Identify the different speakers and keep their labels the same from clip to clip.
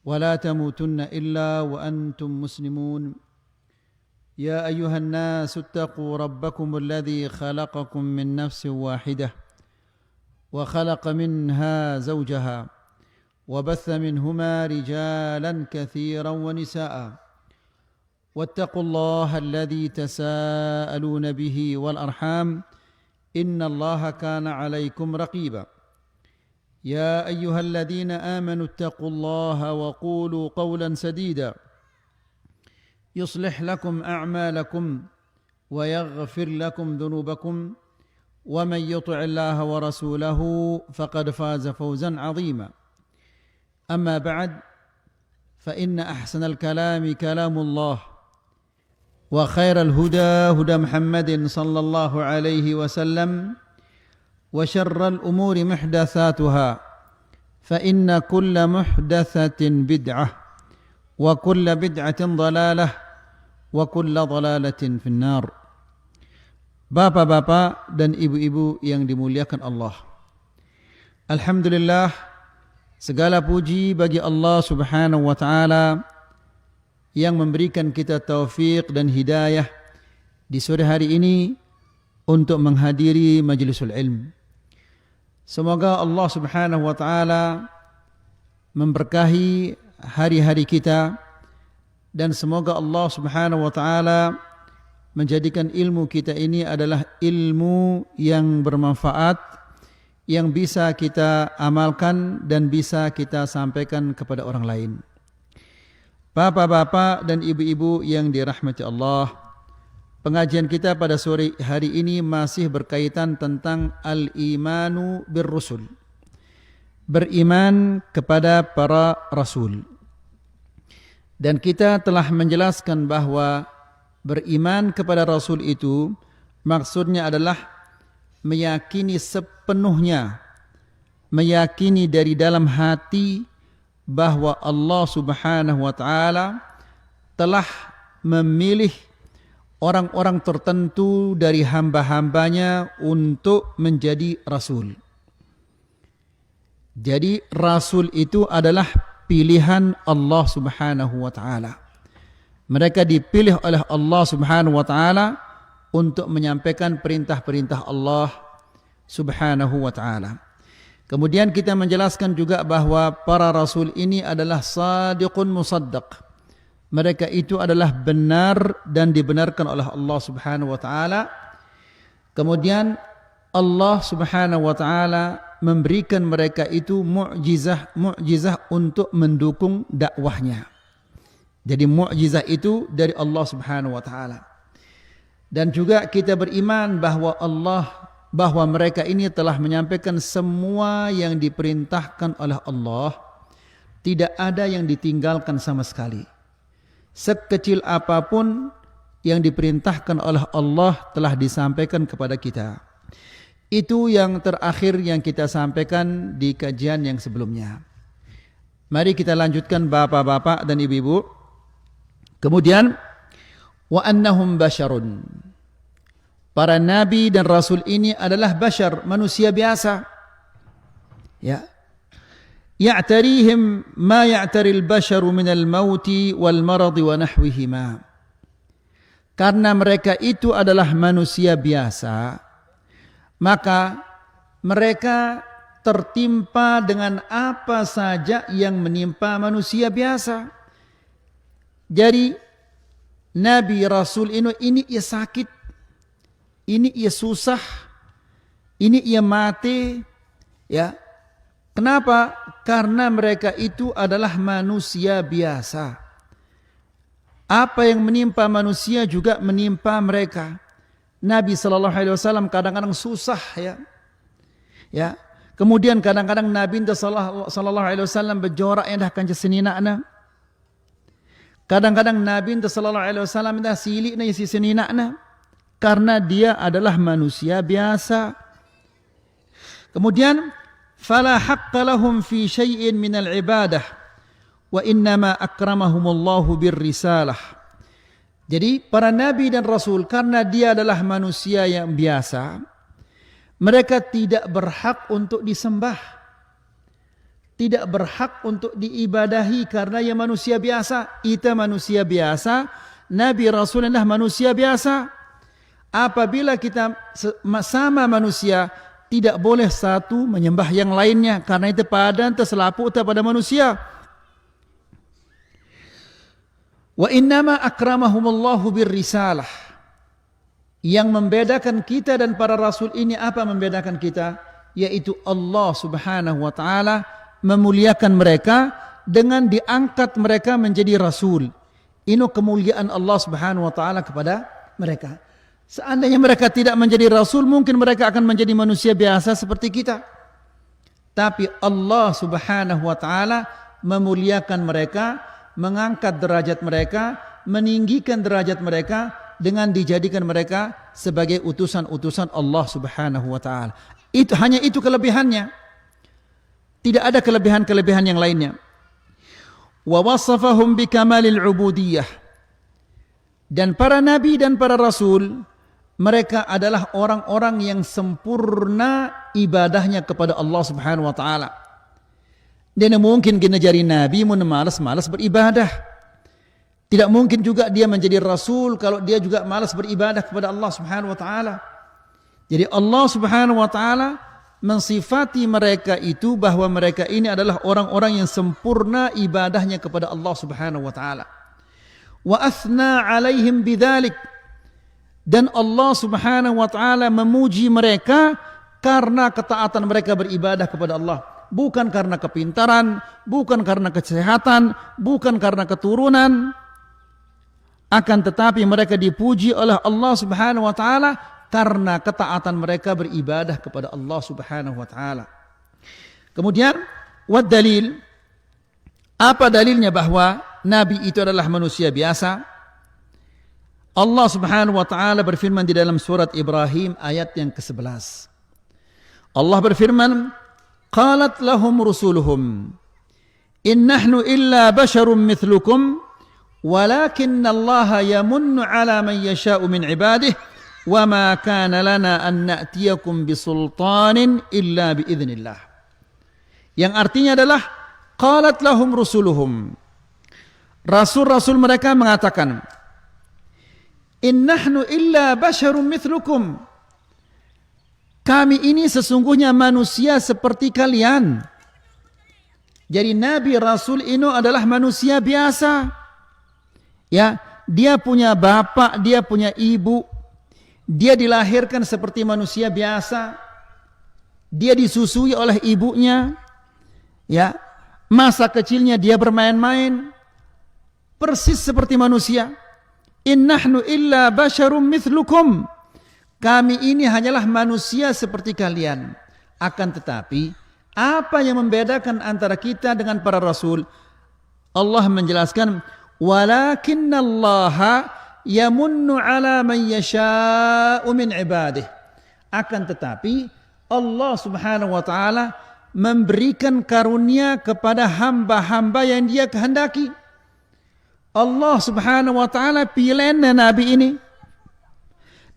Speaker 1: ولا تموتن إلا وأنتم مسلمون يا أيها الناس اتقوا ربكم الذي خلقكم من نفس واحدة وخلق منها زوجها وبث منهما رجالا كثيرا ونساء واتقوا الله الذي تساءلون به والأرحام إن الله كان عليكم رقيبا يا أيها الذين آمنوا اتقوا الله وقولوا قولا سديدا يصلح لكم أعمالكم ويغفر لكم ذنوبكم ومن يطع الله ورسوله فقد فاز فوزا عظيما أما بعد فإن أحسن الكلام كلام الله وخير الهدى هدى محمد صلى الله عليه وسلم وشر الأمور محدثاتها فإن كل محدثة بدعة وكل بدعة ضلالة وكل ضلالة في النار. Bapak-bapak dan ibu-ibu yang dimuliakan Allah, alhamdulillah, segala puji bagi Allah Subhanahu wa taala yang memberikan kita taufik dan hidayah di sore hari ini untuk menghadiri majlisul ilm. Semoga Allah Subhanahu wa taala memberkahi hari-hari kita dan semoga Allah Subhanahu wa taala menjadikan ilmu kita ini adalah ilmu yang bermanfaat, yang bisa kita amalkan dan bisa kita sampaikan kepada orang lain. Bapak-bapak dan ibu-ibu yang dirahmati Allah, pengajian kita pada sore hari ini masih berkaitan tentang al-imanu bir-rusul, beriman kepada para rasul. Dan kita telah menjelaskan bahwa beriman kepada rasul itu maksudnya adalah meyakini sepenuhnya, meyakini dari dalam hati bahwa Allah Subhanahu wa taala telah memilih orang-orang tertentu dari hamba-hambanya untuk menjadi rasul. Jadi rasul itu adalah pilihan Allah Subhanahu wa taala. Mereka dipilih oleh Allah Subhanahu wa taala untuk menyampaikan perintah-perintah Allah Subhanahu wa taala. Kemudian kita menjelaskan juga bahwa para rasul ini adalah sadiqun musaddaq. Mereka itu adalah benar dan dibenarkan oleh Allah Subhanahu wa taala. Kemudian Allah Subhanahu wa taala memberikan mereka itu mukjizah untuk mendukung dakwahnya. Jadi mukjizah itu dari Allah Subhanahu wa taala. Dan juga kita beriman bahwa mereka ini telah menyampaikan semua yang diperintahkan oleh Allah. Tidak ada yang ditinggalkan sama sekali. Sekecil apapun yang diperintahkan oleh Allah telah disampaikan kepada kita. Itu yang terakhir yang kita sampaikan di kajian yang sebelumnya. Mari kita lanjutkan bapak-bapak dan ibu-ibu. Kemudian wa annahum basyarun. Para nabi dan rasul ini adalah bashar, manusia biasa. Ya. Ya'tarihim ma ya'taril basyaru minal mauti wal maradi wa nahwihima. Karena mereka itu adalah manusia biasa, maka mereka tertimpa dengan apa saja yang menimpa manusia biasa. Jadi Nabi Rasul ini ia sakit, ini ia susah, ini ia mati, ya. Kenapa? Karena mereka itu adalah manusia biasa. Apa yang menimpa manusia juga menimpa mereka. Nabi sallallahu alaihi wasallam kadang-kadang susah, ya. Ya. Kemudian kadang-kadang Nabi sallallahu alaihi wasallam berjorak yang dah kanca seninakna. Kadang-kadang Nabi sallallahu alaihi wasallam dah silik na si seninakna karena dia adalah manusia biasa. Kemudian fala haqqa lahum fi syai'in min al-ibadah wa innama akramahumullahu birrisalah. Jadi para nabi dan rasul karena dia adalah manusia yang biasa, mereka tidak berhak untuk disembah, tidak berhak untuk diibadahi karena ia manusia biasa. Kita manusia biasa, Nabi Rasulullah manusia biasa. Apabila kita sama manusia, tidak boleh satu menyembah yang lainnya, karena itu padan terselaput pada manusia. Wa innama akramahumullahu birrisalah. Yang membedakan kita dan para rasul ini, apa membedakan kita? Yaitu Allah Subhanahu wa taala memuliakan mereka dengan diangkat mereka menjadi rasul. Ini kemuliaan Allah Subhanahu wa taala kepada mereka. Seandainya mereka tidak menjadi rasul, mungkin mereka akan menjadi manusia biasa seperti kita. Tapi Allah Subhanahu wa taala memuliakan mereka, mengangkat derajat mereka, meninggikan derajat mereka dengan dijadikan mereka sebagai utusan-utusan Allah Subhanahu wa taala. Hanya itu kelebihannya. Tidak ada kelebihan-kelebihan yang lainnya. Wa wasafahum bikamalil ubudiyah. Dan para nabi dan para rasul, mereka adalah orang-orang yang sempurna ibadahnya kepada Allah Subhanahu wa taala. Dan mungkin kita jadi nabi mun malas-malas beribadah. Tidak mungkin juga dia menjadi rasul kalau dia juga malas beribadah kepada Allah Subhanahu wa taala. Jadi Allah Subhanahu wa taala mensifati mereka itu bahwa mereka ini adalah orang-orang yang sempurna ibadahnya kepada Allah Subhanahu wa taala. Wa athna alaihim bidzalik. Dan Allah Subhanahu wa taala memuji mereka karena ketaatan mereka beribadah kepada Allah, bukan karena kepintaran, bukan karena kesehatan, bukan karena keturunan. Akan tetapi mereka dipuji oleh Allah Subhanahu wa taala karena ketaatan mereka beribadah kepada Allah Subhanahu wa taala. Kemudian wad dalil, apa dalilnya bahwa nabi itu adalah manusia biasa? Allah Subhanahu wa taala berfirman di dalam surat Ibrahim ayat yang ke-11. Allah berfirman, qalat lahum rusuluhum in nahnu illa basharun mithlukum walakinna Allah yamunnu ala man yasha'u min ibadihi wa ma kana lana an na'tiyakum bisultanin illa biidznillah. Yang artinya adalah qalat lahum rusuluhum, rasul-rasul mereka mengatakan, in nahnu illa basharun mithlukum, kami ini sesungguhnya manusia seperti kalian. Jadi Nabi Rasul ini adalah manusia biasa. Ya, dia punya bapak, dia punya ibu. Dia dilahirkan seperti manusia biasa. Dia disusui oleh ibunya. Ya, masa kecilnya dia bermain-main persis seperti manusia. In nahnu illa basyarum mithlukum, kami ini hanyalah manusia seperti kalian. Akan tetapi apa yang membedakan antara kita dengan para rasul? Allah menjelaskan, walakinnallaha yamunnu ala man yasha'u min ibadihi. Akan tetapi Allah Subhanahu wa taala memberikan karunia kepada hamba-hamba yang dia kehendaki. Allah Subhanahu wa taala pilih nabi ini.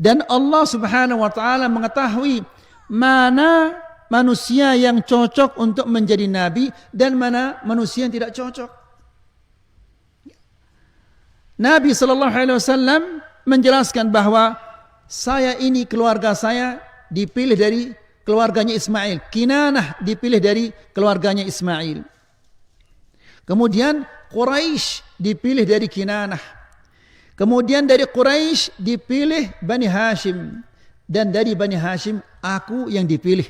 Speaker 1: Dan Allah Subhanahu wa taala mengetahui mana manusia yang cocok untuk menjadi nabi dan mana manusia yang tidak cocok. Nabi sallallahu alaihi wasallam menjelaskan bahwa saya ini, keluarga saya dipilih dari keluarganya Ismail. Kinanah dipilih dari keluarganya Ismail. Kemudian Quraisy dipilih dari Kinanah. Kemudian dari Quraisy dipilih Bani Hashim. Dan dari Bani Hashim aku yang dipilih.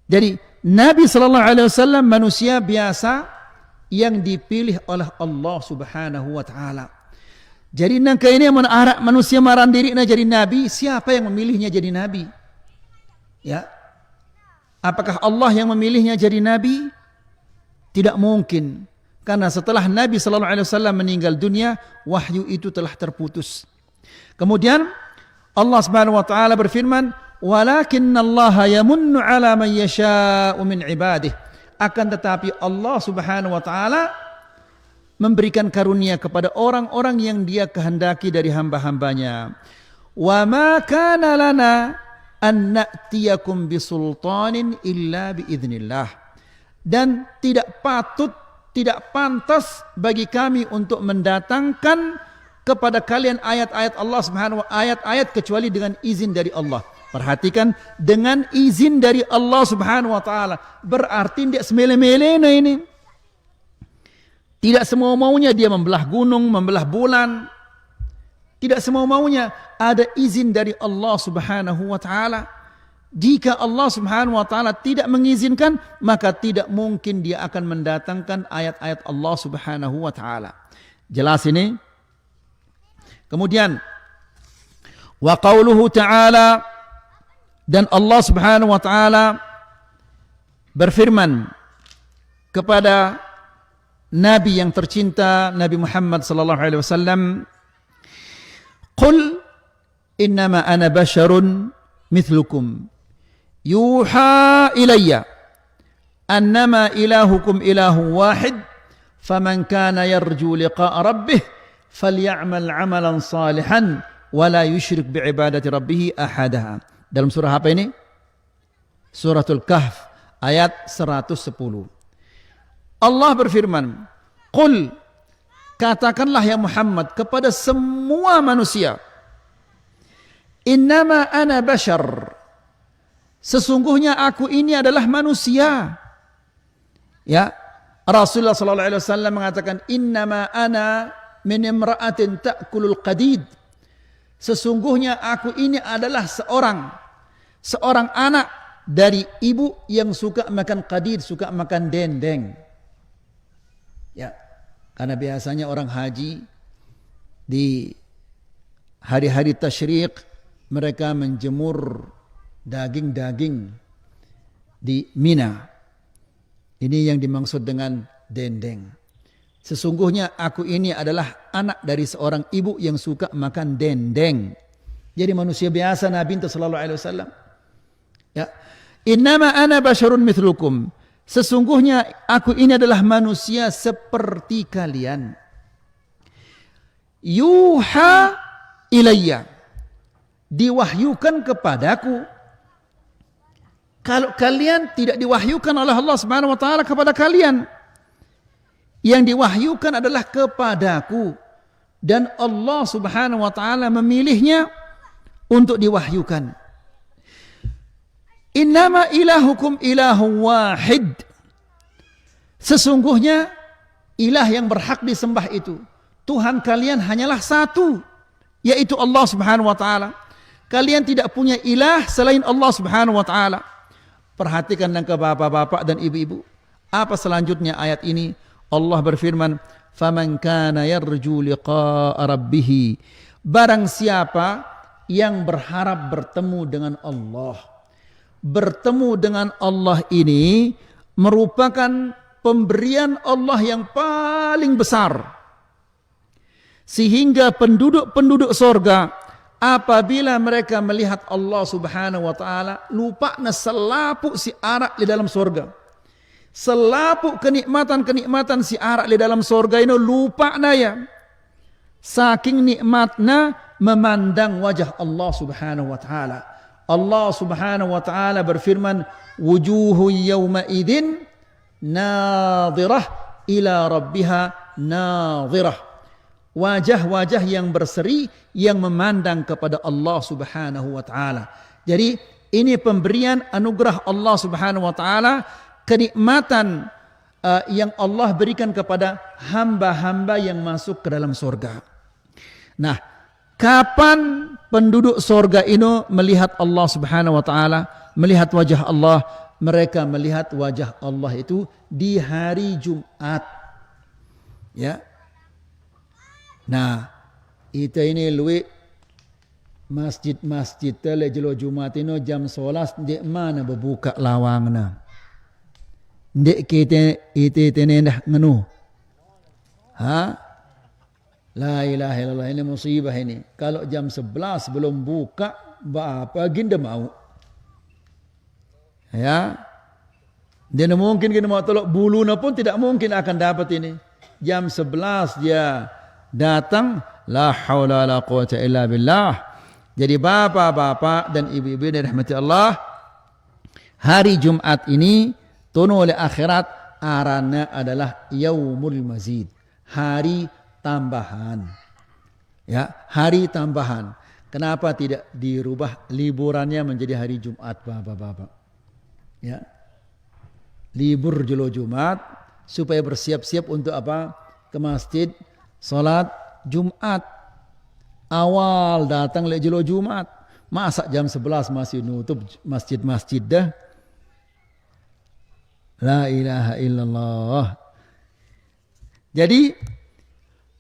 Speaker 1: Jadi Nabi SAW manusia biasa yang dipilih oleh Allah Subhanahu wa taala. Jadi nangka ini manusia marah diri jadi nabi, siapa yang memilihnya jadi nabi? Ya. Apakah Allah yang memilihnya jadi nabi? Tidak mungkin. Karena setelah Nabi sallallahu alaihi wasallam meninggal dunia, wahyu itu telah terputus. Kemudian Allah Subhanahu wa taala berfirman, "Walakinnallaha yamunnu 'ala man yasha'u min 'ibadihi." Akan tetapi Allah Subhanahu wa taala memberikan karunia kepada orang-orang yang Dia kehendaki dari hamba-hambanya. "Wa ma kana lana an na'tiyakum bisultanin illa biidznillah." dan tidak patut, tidak pantas bagi kami untuk mendatangkan kepada kalian ayat-ayat Allah Subhanahu wa ayat-ayat kecuali dengan izin dari Allah. Perhatikan, dengan izin dari Allah Subhanahu wa taala. Berarti tidak semele-mele ini. Tidak semua maunya dia membelah gunung, membelah bulan. Tidak semua maunya, ada izin dari Allah Subhanahu wa taala. Jika Allah Subhanahu wa taala tidak mengizinkan, maka tidak mungkin dia akan mendatangkan ayat-ayat Allah Subhanahu wa taala. Jelas ini? Kemudian wa qauluhu ta'ala, dan Allah Subhanahu wa taala berfirman kepada Nabi yang tercinta, Nabi Muhammad sallallahu alaihi wasallam, "Qul innama ana basharun mithlukum yuha ilayya annama ilahukum ilahu wahid faman kana yarju liqa'a rabbih falyamal 'amalan salihan wa la yusyrik bi'ibadati rabbih ahada." Dalam surah apa ini? Suratul Kahf ayat 110. Allah berfirman, "Qul," katakanlah ya Muhammad kepada semua manusia, "Innama ana bashar," sesungguhnya aku ini adalah manusia. Ya, Rasulullah sallallahu alaihi wasallam mengatakan, "Innama ana min imra'atin ta'kulul qadid." Sesungguhnya aku ini adalah seorang anak dari ibu yang suka makan qadid, suka makan dendeng. Ya, karena biasanya orang haji di hari-hari tasyrik mereka menjemur daging-daging di Mina. Ini yang dimaksud dengan dendeng. Sesungguhnya aku ini adalah anak dari seorang ibu yang suka makan dendeng. Jadi manusia biasa Nabi sallallahu alaihi wasallam. Ya. Innama ana basyarun mithlukum. Sesungguhnya aku ini adalah manusia seperti kalian. Yuha ilayya. Diwahyukan kepadaku. Kalau kalian tidak diwahyukan oleh Allah Subhanahu wa taala kepada kalian, yang diwahyukan adalah kepadaku, dan Allah Subhanahu wa taala memilihnya untuk diwahyukan. Innama ilahukum ilahu wahid. Sesungguhnya ilah yang berhak disembah itu, Tuhan kalian hanyalah satu, yaitu Allah Subhanahu wa taala. Kalian tidak punya ilah selain Allah Subhanahu wa taala. Perhatikan dan ke bapak-bapak dan ibu-ibu. Apa selanjutnya ayat ini? Allah berfirman, "Faman kana yarju liqa'a rabbih." Barang siapa yang berharap bertemu dengan Allah. Bertemu dengan Allah ini merupakan pemberian Allah yang paling besar. Sehingga penduduk-penduduk sorga apabila mereka melihat Allah Subhanahu wa taala, lupakna selapuk si arak di dalam sorga. Selapuk kenikmatan-kenikmatan si arak di dalam sorga ini lupakna ya. Saking nikmatnya memandang wajah Allah Subhanahu wa taala. Allah Subhanahu wa taala berfirman, "Wujuhu yawma idzin nadhirah ila rabbiha nadhirah." Wajah-wajah yang berseri yang memandang kepada Allah Subhanahu wa taala. Jadi ini pemberian anugerah Allah Subhanahu wa taala, kenikmatan yang Allah berikan kepada hamba-hamba yang masuk ke dalam surga. Nah, kapan penduduk surga ini melihat Allah Subhanahu wa taala, melihat wajah Allah? Mereka melihat wajah Allah itu di hari Jumat. Ya. Nah, itu ini luwe masjid-masjid tele jelo Jumat ini jam 11 di mana berbuka lawangna. Ndek kita itu dah ngenu. Ha? La ilaha illallah, ini musibah ini. Kalau jam 11 belum buka, apa ginda mau? Ya. Dia mungkin kita mau tolak bulunya pun tidak mungkin akan dapat ini. Jam 11 dia datang, la haula la quwata illa billah. Jadi bapak-bapak dan ibu-ibu yang dirahmati Allah, hari Jumat ini tono oleh akhirat, arana adalah yaumul mazid, hari tambahan. Ya, hari tambahan. Kenapa tidak dirubah liburannya menjadi hari Jumat, Bapak-bapak? Ya. Libur jolo Jumat supaya bersiap-siap untuk apa? Ke masjid, salat Jumat. Awal datang le jolo Jumat. Masa jam 11 masih nutup masjid-masjid dah? La ilaha illallah. Jadi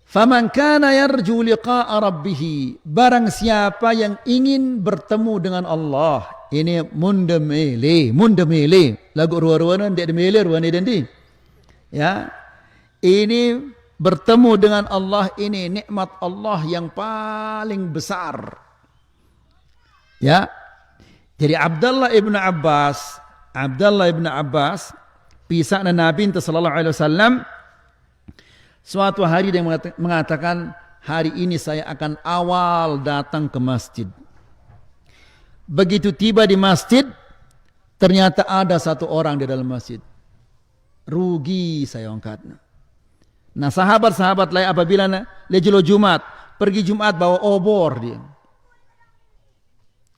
Speaker 1: faman kana yarju liqa'a rabbih, barang siapa yang ingin bertemu dengan Allah. Ini munda mele lagu ruwa-ruwa ndek mele ruwa ni dendi. Ya. Ini bertemu dengan Allah, ini nikmat Allah yang paling besar. Ya. Jadi Abdullah ibn Abbas pisah Nabi sallallahu alaihi wasallam, suatu hari dia mengatakan, hari ini saya akan awal datang ke masjid. Begitu tiba di masjid, ternyata ada satu orang di dalam masjid. Rugi saya angkat. Nah sahabat-sahabat lain apabila lejelo Jumat, pergi Jumat bawa obor dia.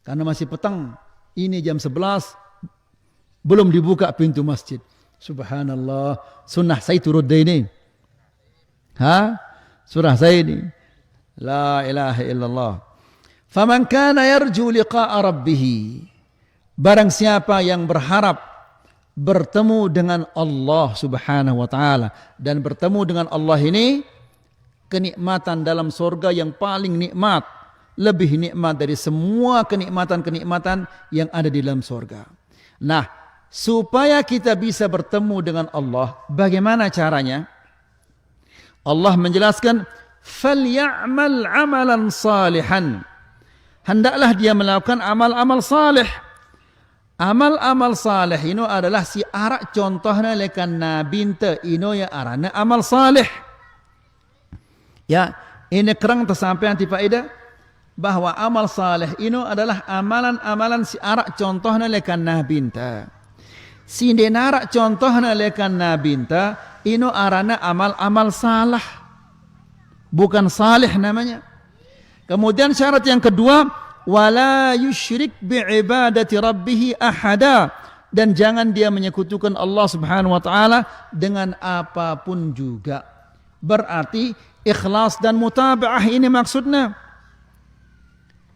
Speaker 1: Karena masih petang, ini jam 11, belum dibuka pintu masjid. Subhanallah, sunnah saya turut deh ini. Surah saya ini. La ilaha illallah. Faman kana yarju liqa'a rabbih, barang siapa yang berharap bertemu dengan Allah subhanahu wa ta'ala, dan bertemu dengan Allah ini kenikmatan dalam surga yang paling nikmat, lebih nikmat dari semua kenikmatan-kenikmatan yang ada di dalam surga. Nah, supaya kita bisa bertemu dengan Allah, bagaimana caranya? Allah menjelaskan, "Falya'mal 'amalan salihan." Hendaklah dia melakukan amal-amal saleh. Amal-amal saleh ini adalah si arak contohnya lekan nabi ente ino ya arana amal saleh. Ya, ini kerang tersampai anti faedah bahwa amal saleh ini adalah amalan-amalan si arak contohnya lekan nabi ente. Si denarak contohnya lekan nabi ente ino arana amal-amal salah. Bukan saleh namanya. Kemudian syarat yang kedua, wala yusyrik bi'ibadati rabbih ahada, dan jangan dia menyekutukan Allah Subhanahu wa taala dengan apapun juga. Berarti ikhlas dan mutabaah ini maksudnya.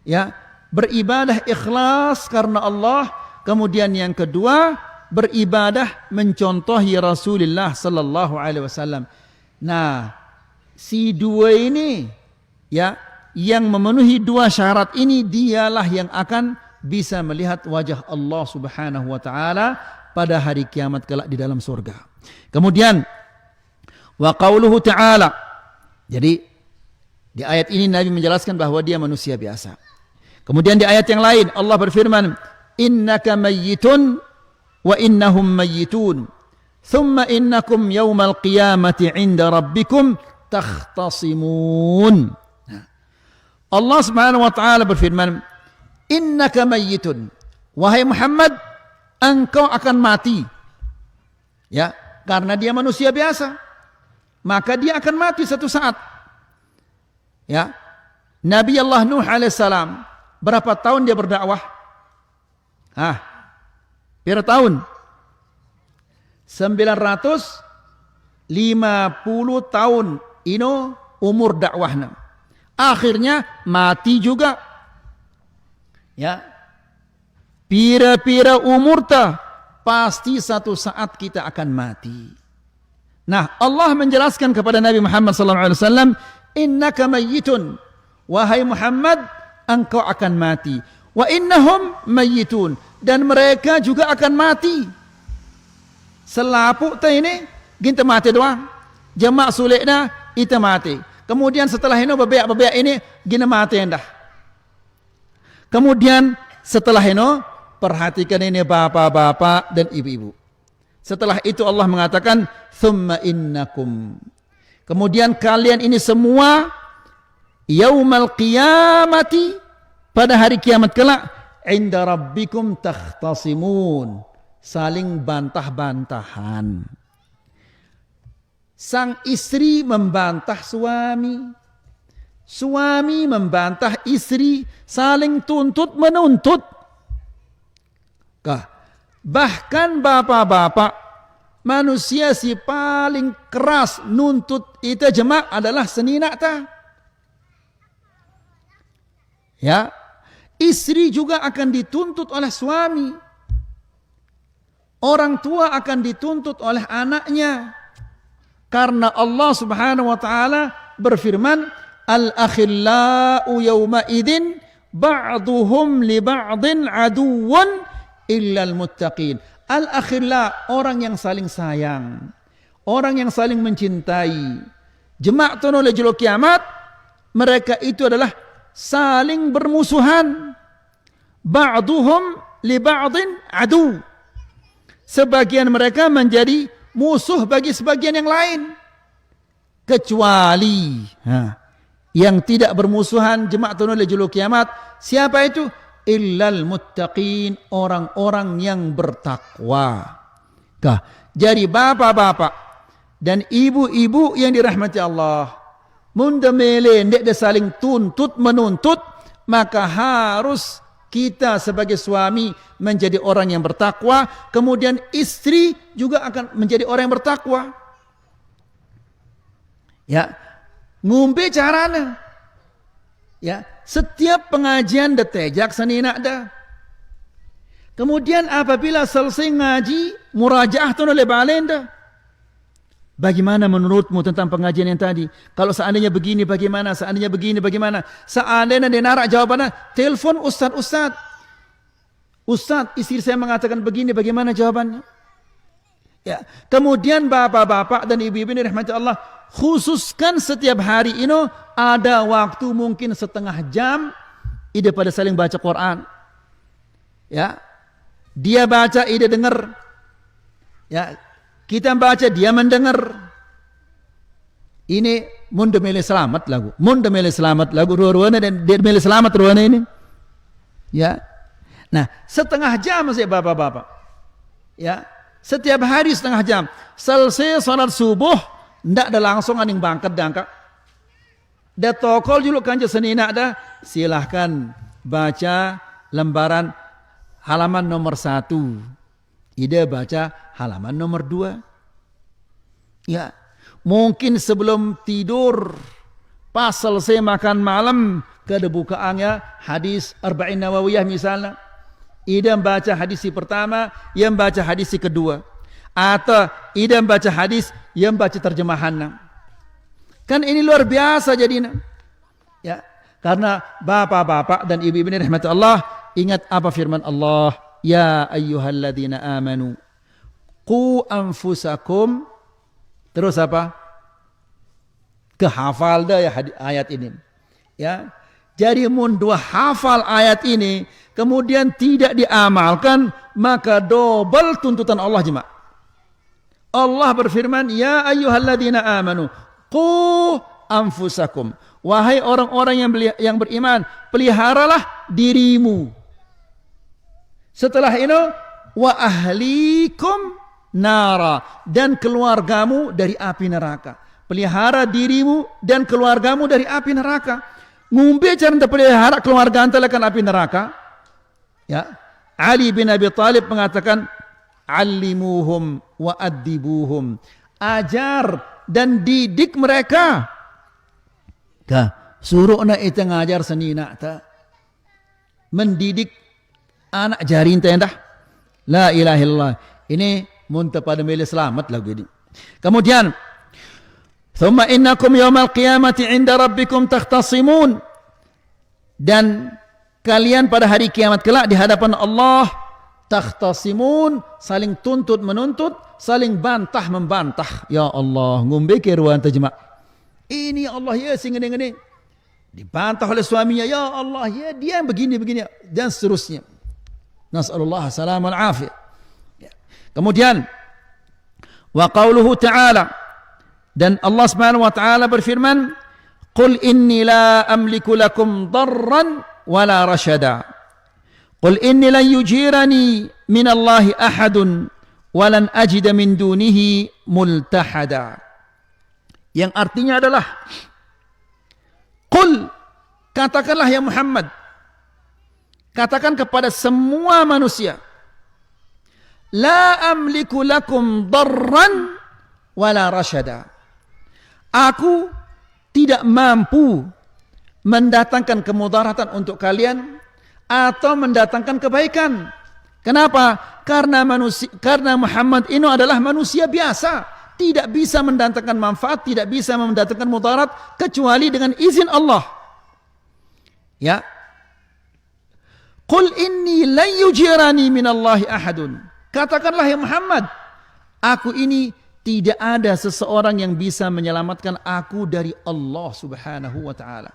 Speaker 1: Ya, beribadah ikhlas karena Allah, kemudian yang kedua beribadah mencontohi Rasulullah sallallahu alaihi wasallam. Nah, si dua ini ya, yang memenuhi dua syarat ini, dialah yang akan bisa melihat wajah Allah Subhanahu wa taala pada hari kiamat kelak di dalam surga. Kemudian wa qauluhu ta'ala. Jadi di ayat ini Nabi menjelaskan bahwa dia manusia biasa. Kemudian di ayat yang lain Allah berfirman, "Innaka mayyitun wa innahum mayyitun. Thumma innakum yawmal qiyamati 'inda rabbikum takhtasimun." Allah Subhanahu wa taala berfirman, "Innaka mayyitun." Wahai Muhammad, engkau akan mati. Ya, karena dia manusia biasa, maka dia akan mati satu saat. Ya. Nabi Allah Nuh alaihissalam, berapa tahun dia berdakwah? Berapa tahun? 950 tahun ino umur dakwahnya. Akhirnya mati juga. Ya. Pira-pira umur ta, pasti satu saat kita akan mati. Nah, Allah menjelaskan kepada Nabi Muhammad SAW, "Innaka mayyitun." Wahai Muhammad, engkau akan mati. Wa innahum mayyitun, dan mereka juga akan mati. Selapuk ta ini, ginta mati doang. Jamak sulikna, ita mati. Kemudian setelah ini bebeak ini gina mati endah. Kemudian setelah ini perhatikan ini bapak-bapak dan ibu-ibu. Setelah itu Allah mengatakan, "Thumma innakum." Kemudian kalian ini semua yaumal qiyamati, pada hari kiamat kelak, 'inda rabbikum takhtasimun. saling bantah-bantahan. Sang istri membantah suami, suami membantah istri, saling tuntut menuntut. Bahkan bapak-bapak, manusia si paling keras nuntut itu jemaah adalah senina ta. Ya, istri juga akan dituntut oleh suami. Orang tua akan dituntut oleh anaknya. Karena Allah Subhanahu wa taala berfirman, "Al-akhillau yawma idzin ba'duhum li ba'din aduwwun illal muttaqin." Al-akhilla, orang yang saling sayang, orang yang saling mencintai. Jemaah tono le jolo kiamat, mereka itu adalah saling bermusuhan. Ba'duhum li ba'din adu. Sebagian mereka menjadi musuh bagi sebagian yang lain. Kecuali yang tidak bermusuhan jemaah tono le jolo kiamat. Siapa itu? Illal muttaqin, orang-orang yang bertakwa. Jadi bapak-bapak dan ibu-ibu yang dirahmati Allah, munda mele ndek de saling tuntut menuntut, maka harus kita sebagai suami menjadi orang yang bertakwa, kemudian istri juga akan menjadi orang yang bertakwa. Ya, ngumbe carana. Ya, setiap pengajian detejak senina dah. Kemudian apabila selesai ngaji, murajaah tu oleh balen dah. Bagaimana menurutmu tentang pengajian yang tadi? Kalau seandainya begini bagaimana? Seandainya begini bagaimana? Seandainya dia narak jawabannya, telepon ustaz. Ustaz, istri saya mengatakan begini, bagaimana jawabannya? Ya. Kemudian bapak-bapak dan ibu-ibu ini rahmati Allah, khususkan setiap hari ini ada waktu mungkin setengah jam ide pada saling baca Quran. Ya. Dia baca, ide dengar. Ya. Kita baca, dia mendengar. Ini munda mele selamat lagu. Munda mele selamat lagu ruana dan dia mele selamat ruana ini. Ya. Nah, setengah jam saja bapak-bapak. Ya. Setiap hari setengah jam. Selesai salat subuh, ndak ada langsung aning bangkat dangka. Da tokol juluk kanja senina dah. Silahkan baca lembaran halaman nomor 1. Ida baca halaman nomor 2. Ya, mungkin sebelum tidur pas selesai makan malam kebukaannya hadis Arba'in Nawawiyah misalnya. Ida baca hadis pertama, yang baca hadis kedua. Atau ida baca hadis, yang baca terjemahan. Kan ini luar biasa jadinya. Ya, karena bapak-bapak dan ibu-ibu ini rahmat Allah, ingat apa firman Allah? Ya ayyuhalladzina amanu qu anfusakum. Terus apa? Kehafal dah ya ayat ini. Ya. Jadi mun dua hafal ayat ini kemudian tidak diamalkan, maka double tuntutan Allah jemaah. Allah berfirman, ya ayyuhalladzina amanu qu anfusakum. Wahai orang-orang yang beriman, peliharalah dirimu. Setelah itu wa ahlikum nara, dan keluargamu dari api neraka. Pelihara dirimu dan keluargamu dari api neraka. Ngumbe cara anda pelihara keluarga anda akan api neraka. Ya, Ali bin Abi Thalib mengatakan, "Allimuhum wa addibuhum." Ajar dan didik mereka. Suruh na itu ngajar senina ta. Mendidik anak jari dah. La ilaha illallah. Ini muntah pada milik selamat lagu ini. Kemudian, thumma innakum yawmal qiyamati inda rabbikum takhtasimun. Dan kalian pada hari kiamat kelak di hadapan Allah takhtasimun, saling tuntut menuntut, saling bantah membantah. Ya Allah, ngumbe ke ruang terjemah. Ini Allah ya sing-ngene dibantah oleh suaminya. Ya Allah ya dia yang begini dan seterusnya. Nas'alullah salam wal afiyah. Kemudian wa qauluhu ta'ala, dan Allah Subhanahu wa taala berfirman, "Qul inni la amliku lakum darran wala rashada." Qul inni lan yujirani min Allahi ahadun walan ajida min dunihi multahada. Yang artinya adalah, Qul, katakanlah ya Muhammad, katakan kepada semua manusia, la amliku lakum darran wala rasyada. Aku tidak mampu mendatangkan kemudaratan untuk kalian atau mendatangkan kebaikan. Kenapa? Karena Muhammad ini adalah manusia biasa, tidak bisa mendatangkan manfaat, tidak bisa mendatangkan mudarat kecuali dengan izin Allah. Ya. Qul inni lan yujirani minallahi ahadun. Katakanlah ya Muhammad, aku ini tidak ada seseorang yang bisa menyelamatkan aku dari Allah Subhanahu wa taala.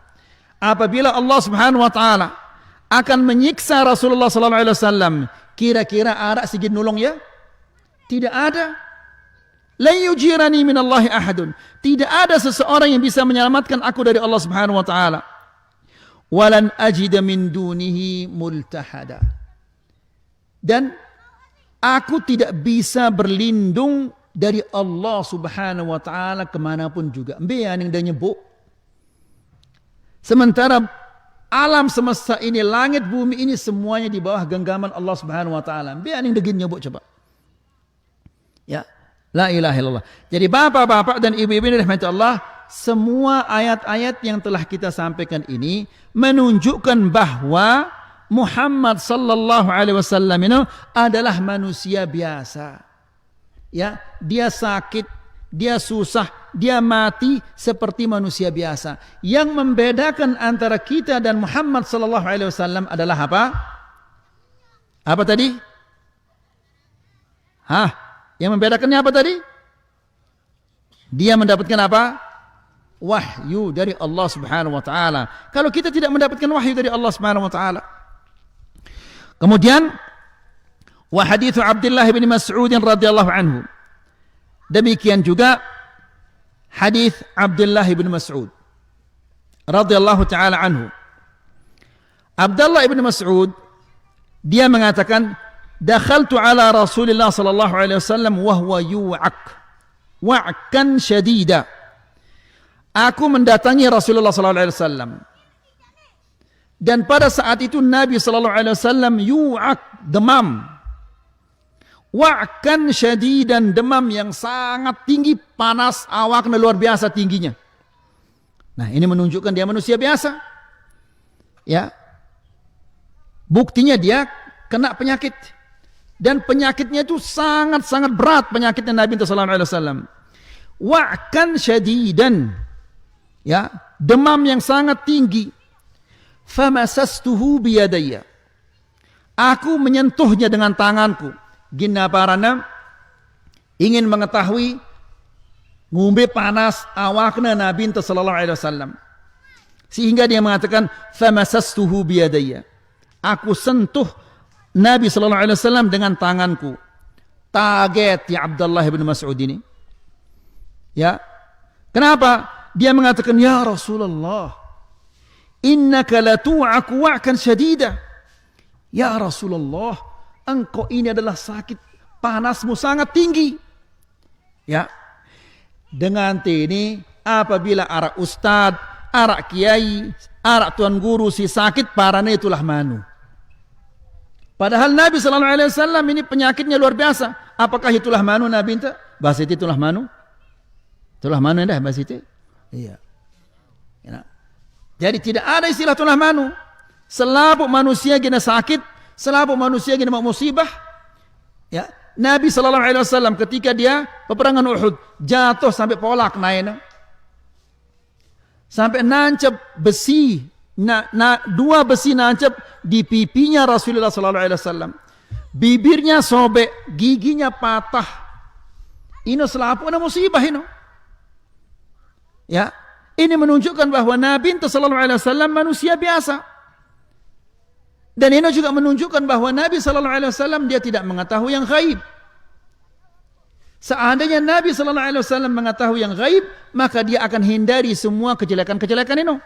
Speaker 1: Apabila Allah Subhanahu wa taala akan menyiksa Rasulullah sallallahu alaihi wasallam, kira-kira ada sigit nulung ya? Tidak ada. La yujirani minallahi ahadun. Tidak ada seseorang yang bisa menyelamatkan aku dari Allah Subhanahu wa taala. Walan ajida min dunihi multahada. Dan aku tidak bisa berlindung dari Allah Subhanahu wa taala kemanapun juga. Mbean yang dia nyebut. Sementara alam semesta ini, langit bumi ini semuanya di bawah genggaman Allah Subhanahu wa taala. Biar yang degin nyebut coba. Ya, la ilaha illallah. Jadi bapak-bapak dan ibu-ibu ini rahmat Allah, semua ayat-ayat yang telah kita sampaikan ini menunjukkan bahwa Muhammad sallallahu alaihi wasallam ini adalah manusia biasa. Ya, dia sakit, dia susah, dia mati seperti manusia biasa. Yang membedakan antara kita dan Muhammad sallallahu alaihi wasallam adalah apa? Apa tadi? Yang membedakannya apa tadi? Dia mendapatkan apa? Wahyu dari Allah Subhanahu wa taala. Kalau kita tidak mendapatkan wahyu dari Allah Subhanahu wa taala. Kemudian wa hadits Abdullah bin Mas'ud radhiyallahu anhu. Demikian juga hadis Abdullah bin Mas'ud radhiyallahu taala anhu. Abdullah bin Mas'ud dia mengatakan, dakhaltu ala Rasulillah sallallahu alaihi wasallam wa huwa yu'ak wa'kan syadida. Aku mendatangi Rasulullah sallallahu alaihi wasallam, dan pada saat itu Nabi sallallahu alaihi wasallam yu'ak, demam, wa'kan syadidan, demam yang sangat tinggi, panas, awaknya luar biasa tingginya. Nah, ini menunjukkan dia manusia biasa. Ya. Buktinya dia kena penyakit, dan penyakitnya itu sangat-sangat berat, penyakitnya Nabi sallallahu alaihi wasallam. Wa'kan syadidan. Ya, demam yang sangat tinggi. Famasastuhu biyadayya. Aku menyentuhnya dengan tanganku. Gina parana ingin mengetahui ngumbe panas awakna Nabi sallallahu alaihi wasallam. Sehingga dia mengatakan famasastuhu biyadayya. Aku sentuh Nabi sallallahu alaihi wasallam dengan tanganku. Kaget ya Abdullah bin Mas'ud ini. Ya. Kenapa? Dia mengatakan, ya Rasulullah, innaka latu'aku wa'kan syadida. Ya Rasulullah, engkau ini adalah sakit, panasmu sangat tinggi. Ya. Dengan ini, apabila arak ustad, arak kiai, arak tuan guru si sakit, parane itulah manu. Padahal Nabi sallallahu alaihi wasallam ini penyakitnya luar biasa. Apakah itulah manu Nabi ente? Bahasa itu itulah manu? Itulah manu dah bahasa itu. Iya. Ya. Jadi tidak ada istilah tulah manu. Selaput manusia gina sakit, selaput manusia gina musibah. Ya. Nabi sallallahu alaihi wasallam ketika dia peperangan Uhud jatuh sampai polak naiknya. Sampai nancap besi, dua besi nancap di pipinya Rasulullah sallallahu alaihi wasallam. Bibirnya sobek, giginya patah. Ini selaput musibah ini. Ya, ini menunjukkan bahwa Nabi sallallahu alaihi wasallam manusia biasa. Dan ini juga menunjukkan bahwa Nabi sallallahu alaihi wasallam dia tidak mengetahui yang gaib. Seandainya Nabi sallallahu alaihi wasallam mengetahui yang gaib, maka dia akan hindari semua kejelekan-kejelekan ini.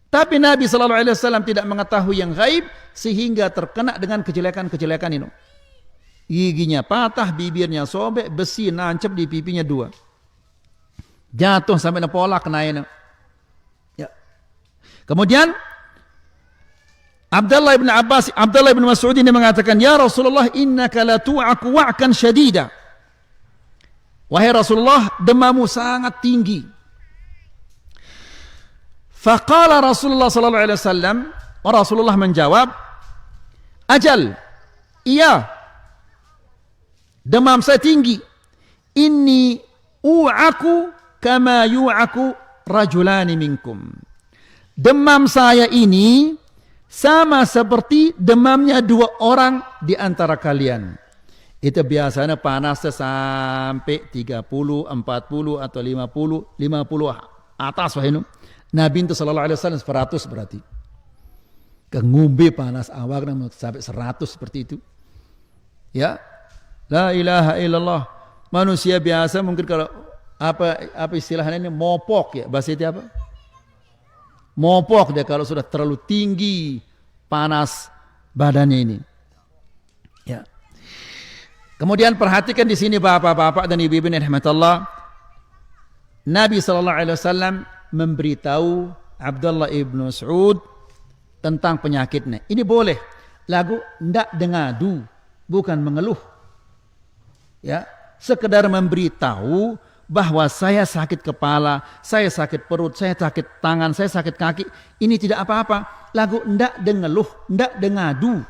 Speaker 1: Tapi Nabi SAW tidak mengetahui yang gaib sehingga terkena dengan kejelekan-kejelekan ini. Giginya patah, bibirnya sobek, besi nancap di pipinya 2. Jatuh sampai pola kena ini. Ya. Kemudian Abdullah bin Mas'ud ini mengatakan, "Ya Rasulullah, innaka la tu'aku wa'kan syadida." Wahai Rasulullah, demammu sangat tinggi. Faqala Rasulullah sallallahu alaihi wasallam, Rasulullah menjawab, "Ajal, iya. Demam saya tinggi. Inni u'aku kama yu'aku rajulani minkum." Demam saya ini sama seperti demamnya 2 orang di antara kalian. Itu biasanya panasnya sampai 30, 40 atau 50 atas wahinu. Nabi itu sallallahu alaihi wasallam 100 berarti. Ngumbe panas awak sampai 100 seperti itu. Ya. La ilaha illallah. Manusia biasa mungkin kalau apa istilahnya ini mopok ya. Bahasa itu apa? Mopok dia kalau sudah terlalu tinggi panas badannya ini. Ya. Kemudian perhatikan di sini bapak-bapak dan ibu-ibu yang rahmatullah. Nabi sallallahu alaihi wasallam memberitahu Abdullah ibn Mas'ud tentang penyakitnya. Ini boleh. Lagu ndak dengadu, bukan mengeluh. Ya, sekedar memberitahu bahwa saya sakit kepala, saya sakit perut, saya sakit tangan, saya sakit kaki. Ini tidak apa-apa. Lagu ndak dengeluh, ndak dengadu.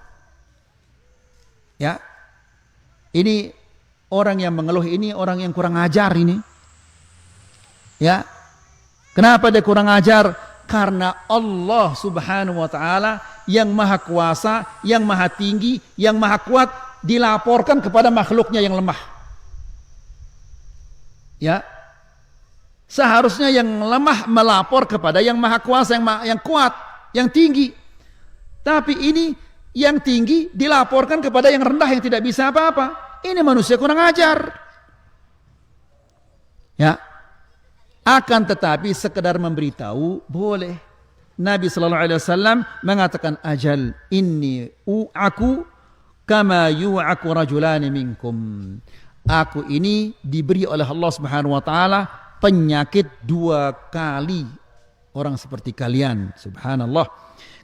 Speaker 1: Ya. Ini orang yang mengeluh ini orang yang kurang ajar ini. Ya. Kenapa dia kurang ajar? Karena Allah Subhanahu wa taala yang maha kuasa, yang maha tinggi, yang maha kuat dilaporkan kepada makhluknya yang lemah. Ya. Seharusnya yang lemah melapor kepada yang maha kuasa, yang kuat, yang tinggi. Tapi ini yang tinggi dilaporkan kepada yang rendah yang tidak bisa apa-apa. Ini manusia kurang ajar. Ya. Akan tetapi sekedar memberitahu boleh. Nabi sallallahu alaihi wasallam mengatakan, "Ajal inni u'aku kama yu'aku rajulani minkum." Aku ini diberi oleh Allah Subhanahu wa taala penyakit 2 kali orang seperti kalian. Subhanallah.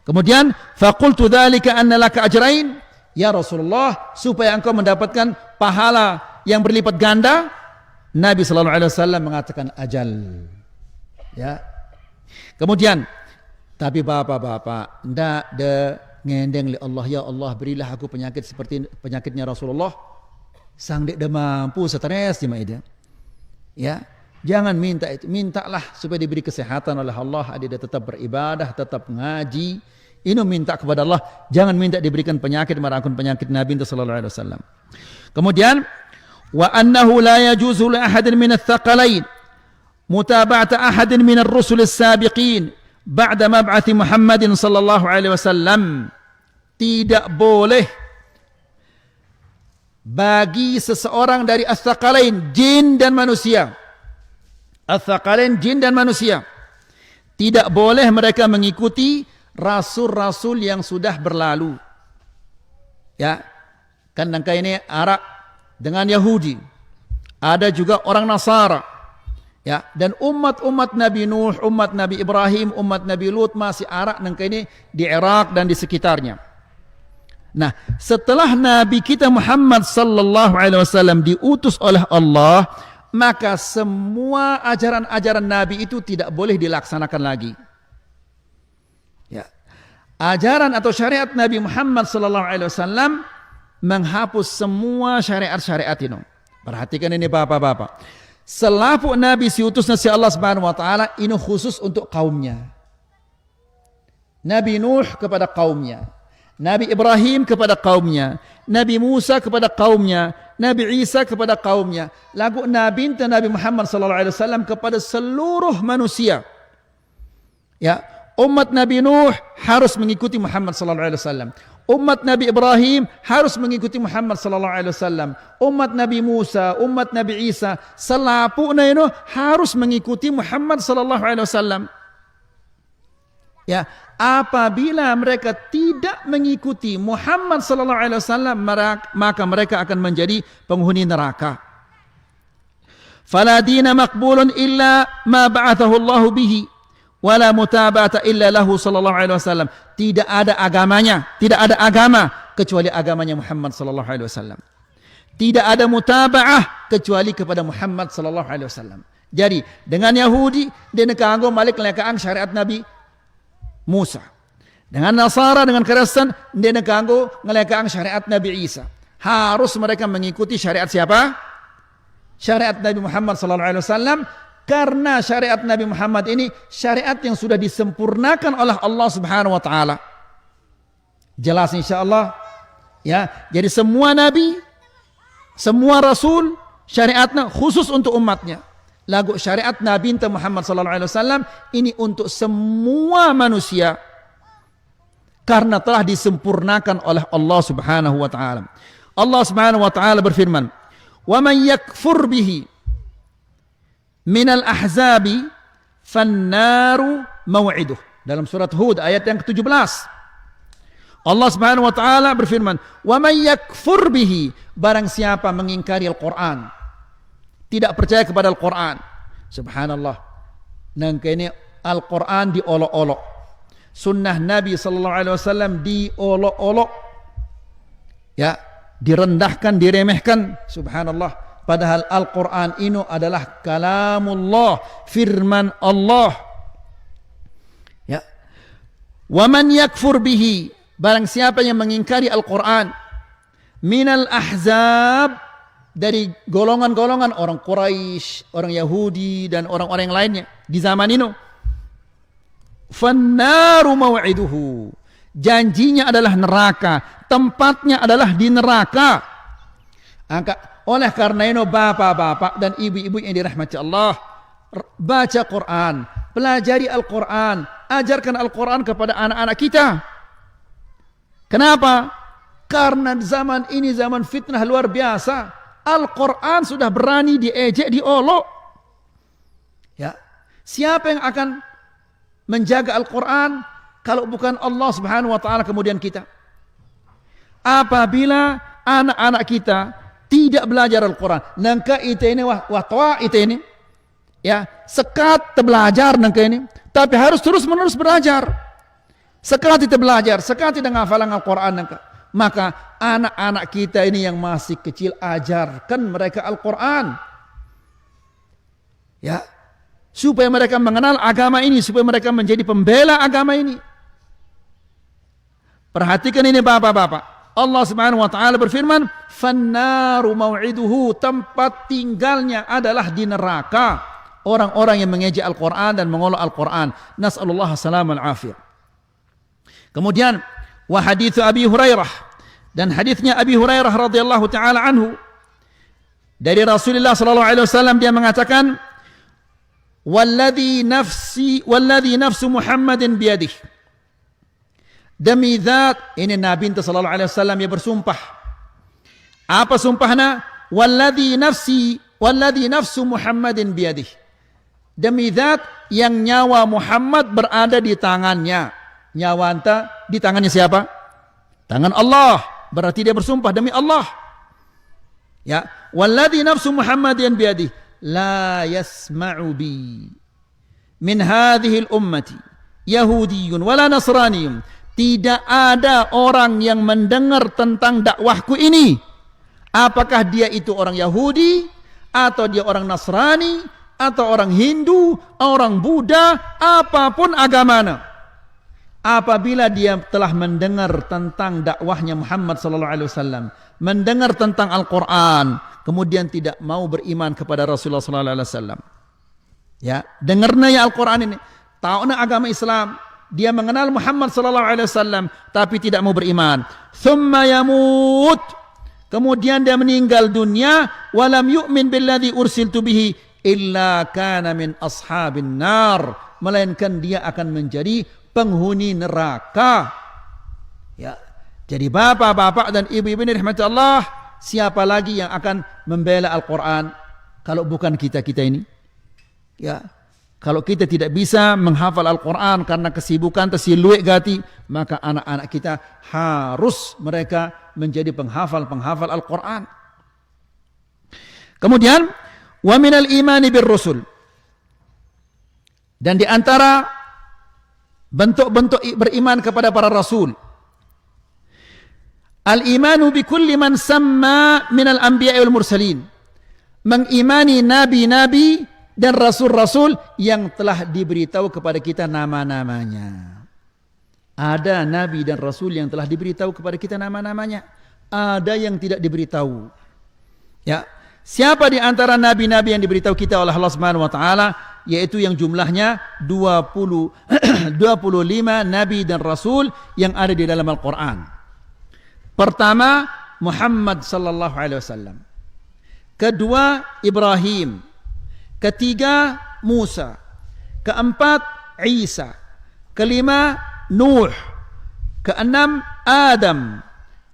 Speaker 1: Kemudian faqultu dzalika anna laka ajrain, ya Rasulullah, supaya engkau mendapatkan pahala yang berlipat ganda. Nabi sallallahu alaihi wasallam mengatakan ajal. Ya. Kemudian tapi bapak-bapak ndak de ngendeng li Allah, ya Allah berilah aku penyakit seperti penyakitnya Rasulullah. Sang dek dah mampu stres di maida. Ya. Jangan minta itu, mintalah supaya diberi kesehatan oleh Allah, dia tetap beribadah, tetap ngaji. Ini minta kepada Allah, jangan minta diberikan penyakit merakun penyakit Nabi sallallahu alaihi wasallam. Kemudian wa annahu la yajuzu li ahadin min ats-tsaqalain mutaba'ata ahadin min ar-rusul as-sabiqin ba'da mab'ath Muhammadin sallallahu alaihi wasallam. Tidak boleh bagi seseorang dari ats-tsaqalain, jin dan manusia. Ats-tsaqalain jin dan manusia. Tidak boleh mereka mengikuti rasul-rasul yang sudah berlalu. Ya. Kan nangka ini Arab dengan Yahudi. Ada juga orang Nasara. Ya, dan umat-umat Nabi Nuh, umat Nabi Ibrahim, umat Nabi Lut masih Arab nangka ini di Irak dan di sekitarnya. Nah, setelah Nabi kita Muhammad sallallahu alaihi wasallam diutus oleh Allah, maka semua ajaran-ajaran Nabi itu tidak boleh dilaksanakan lagi. Ya. Ajaran atau syariat Nabi Muhammad sallallahu alaihi wasallam menghapus semua syariat-syariat itu. Perhatikan ini bapak-bapak. Selaku Nabi diutusnya si Allah Subhanahu wa taala ini khusus untuk kaumnya. Nabi Nuh kepada kaumnya, Nabi Ibrahim kepada kaumnya, Nabi Musa kepada kaumnya, Nabi Isa kepada kaumnya, lagu Nabi Nabi Muhammad sallallahu alaihi wasallam kepada seluruh manusia. Ya, umat Nabi Nuh harus mengikuti Muhammad sallallahu alaihi wasallam. Umat Nabi Ibrahim harus mengikuti Muhammad sallallahu alaihi wasallam. Umat Nabi Musa, umat Nabi Isa, selapuna itu harus mengikuti Muhammad sallallahu alaihi wasallam. Ya, apabila mereka tidak mengikuti Muhammad sallallahu alaihi wasallam, maka mereka akan menjadi penghuni neraka. Fala dina maqbulun illa ma ba'athahu Allah bihi wala mutaba'ata illa lahu sallallahu alaihi wasallam. Tidak ada agamanya, tidak ada agama kecuali agamanya Muhammad sallallahu alaihi wasallam. Tidak ada mutaba'ah kecuali kepada Muhammad sallallahu alaihi wasallam. Jadi dengan Yahudi dia kanggo balik lekaan syariat Nabi Musa. Dengan Nasara, dengan Kristen, dia kanggo ngelekaan syariat Nabi Isa. Harus mereka mengikuti syariat siapa? Syariat Nabi Muhammad sallallahu alaihi wasallam, karena syariat Nabi Muhammad ini syariat yang sudah disempurnakan oleh Allah Subhanahu wa taala. Jelas insyaallah ya. Jadi semua nabi, semua rasul syariatnya khusus untuk umatnya. Lagu syariat Nabi Muhammad sallallahu alaihi wasallam ini untuk semua manusia karena telah disempurnakan oleh Allah Subhanahu wa taala. Allah Subhanahu wa taala berfirman, "Wa man yakfur bihi minal ahzabi fannaru maw'iduh." Dalam surat Hud ayat yang ke-17. Allah Subhanahu wa taala berfirman, "Wa man yakfur bihi," barang siapa mengingkari Al-Qur'an, tidak percaya kepada Al-Quran. Subhanallah. Nangka ini Al-Quran diolok-olok. Sunnah Nabi SAW diolok-olok. Ya, direndahkan, diremehkan. Subhanallah. Padahal Al-Quran ini adalah kalamullah, firman Allah. Ya. Wa man yakfur bihi, barang siapa yang mengingkari Al-Quran, minal ahzab, dari golongan-golongan orang Quraisy, orang Yahudi dan orang-orang yang lainnya di zaman ini, fannaru maw'iduhu, janjinya adalah neraka, tempatnya adalah di neraka. Oleh karena itu bapak-bapak dan ibu-ibu yang dirahmati Allah, baca Quran, pelajari Al-Quran, ajarkan Al-Quran kepada anak-anak kita. Kenapa? Karena zaman ini zaman fitnah luar biasa. Al-Quran sudah berani diejek, diolok. Ya, siapa yang akan menjaga Al-Quran kalau bukan Allah Subhanahu wa taala kemudian kita? Apabila anak-anak kita tidak belajar Al-Quran, nangka itu ini wah itu ini, ya sekat belajar nangka ini, tapi harus terus-menerus belajar. Sekat itu belajar, sekat itu ngafalan Al-Quran nangka. Maka anak-anak kita ini yang masih kecil, ajarkan mereka Al-Quran. Ya, supaya mereka mengenal agama ini, supaya mereka menjadi pembela agama ini. Perhatikan ini bapak-bapak. Allah Subhanahu wa taala berfirman, "Fannaru maw'iduhu," tempat tinggalnya adalah di neraka. Orang-orang yang mengejek Al-Quran dan mengolok Al-Quran. Nas'alullah salamul afiyah. Kemudian wa hadits Abi Hurairah, dan hadisnya Abi Hurairah radhiyallahu taala anhu dari Rasulullah sallallahu alaihi wasallam, dia mengatakan, walladhi nafsu Muhammadin biyadihi, demi zat, ini Nabi sallallahu alaihi wasallam yang bersumpah. Apa sumpahnya? Walladhi nafsu Muhammadin biyadihi, demi zat yang nyawa Muhammad berada di tangannya. Nyawa anta di tangannya siapa? Tangan Allah. Berarti dia bersumpah demi Allah. Ya, walladhi nafsu Muhammadin biyadihi la yasma'u bi min hadhihi al-ummati yahudiyyun wala nasraniyyun. Tidak ada orang yang mendengar tentang dakwahku ini, apakah dia itu orang Yahudi atau dia orang Nasrani atau orang Hindu, orang Buddha, apapun agamanya. Apabila dia telah mendengar tentang dakwahnya Muhammad sallallahu alaihi wasallam, mendengar tentang Al-Qur'an, kemudian tidak mau beriman kepada Rasulullah sallallahu alaihi wasallam. Ya, dengarnya ya Al-Qur'an ini, tahunya agama Islam, dia mengenal Muhammad sallallahu alaihi wasallam tapi tidak mau beriman. Tsumma yamut, kemudian dia meninggal dunia, walam yu'min billadzi ursiltu bihi illa kana min ashabin nar, melainkan dia akan menjadi penghuni neraka. Ya, jadi bapak-bapak dan ibu-ibu ini rahmat Allah, siapa lagi yang akan membela Al-Quran kalau bukan kita-kita ini? Ya, Kalau kita tidak bisa menghafal Al-Quran karena kesibukan tersiluek gati, maka anak-anak kita harus mereka menjadi penghafal Al-Quran. Kemudian, wa minal imani bir rusul. Dan di antara bentuk-bentuk beriman kepada para rasul, al-imanu bi kulli man samma minal anbiya'i wal mursalin. Mengimani nabi-nabi dan rasul-rasul yang telah diberitahu kepada kita nama-namanya. Ada nabi dan rasul yang telah diberitahu kepada kita nama-namanya. Ada yang tidak diberitahu. Ya, siapa di antara nabi-nabi yang diberitahu kita oleh Allah Subhanahu wa taala, yaitu yang jumlahnya 25 nabi dan rasul yang ada di dalam Al-Qur'an. Pertama, Muhammad sallallahu alaihi wasallam. Kedua, Ibrahim. Ketiga, Musa. Keempat, Isa. Kelima, Nuh. Keenam, Adam.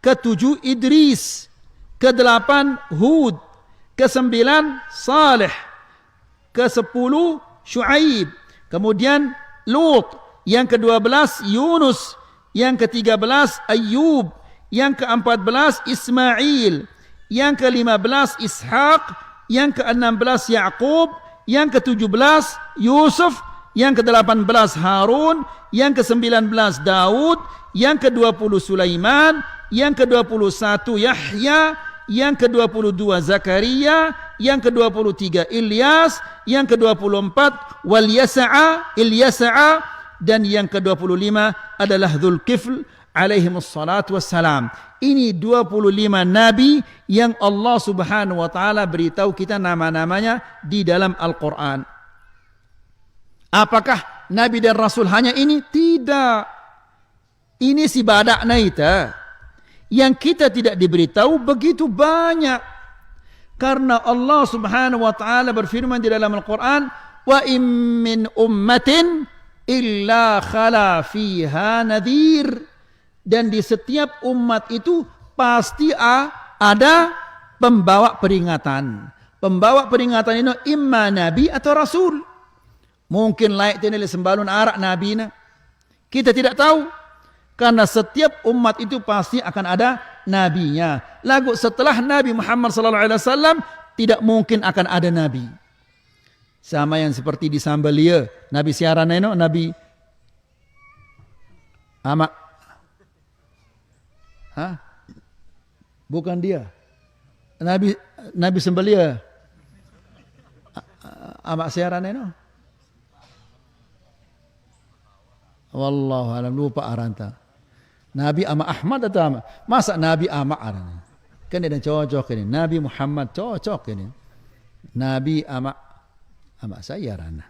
Speaker 1: Ketujuh, Idris. Kedelapan, Hud. Kesembilan, Saleh. Kesepuluh, Syuaib. Kemudian, Lut. Yang ke-12, Yunus. Yang ke-13, Ayyub. Yang ke-14, Ismail. Yang ke-15 Ishaq, yang ke-16 Yaqub, yang ke-17 Yusuf, yang ke-18 Harun, yang ke-19 Daud, yang ke-20 Sulaiman, yang ke-21 Yahya, yang ke-22 Zakaria, yang ke-23 Ilyas, yang ke-24 Ilyasa'a, dan yang ke-25 adalah Dzulkifl alaihimus salatu wassalam. Ini 25 nabi yang Allah Subhanahu wa taala beritahu kita nama-namanya di dalam Al-Qur'an. Apakah nabi dan rasul hanya ini? Tidak. Ini si badakna ita. Yang kita tidak diberitahu begitu banyak. Karena Allah Subhanahu wa taala berfirman di dalam Al-Qur'an, "Wa in min ummatin illa khala fiha nadhir." Dan di setiap umat itu pasti ada pembawa peringatan. Pembawa peringatan ini imma nabi atau rasul. Mungkin layak tinili sembalun arak nabina. Kita tidak tahu. Karena setiap umat itu pasti akan ada nabinya. Lagu setelah Nabi Muhammad SAW tidak mungkin akan ada nabi. Sama yang seperti di Sambalia, Nabi siaran itu, Nabi bukan dia. Nabi Sembelia. Amak siaran itu. Wallahu alam, lupa aranta. Nabi ama Ahmad atau ama? Masa Nabi ama aranta? Kan dia cocok ini. Nabi Muhammad cocok ini. Nabi ama saya aranta.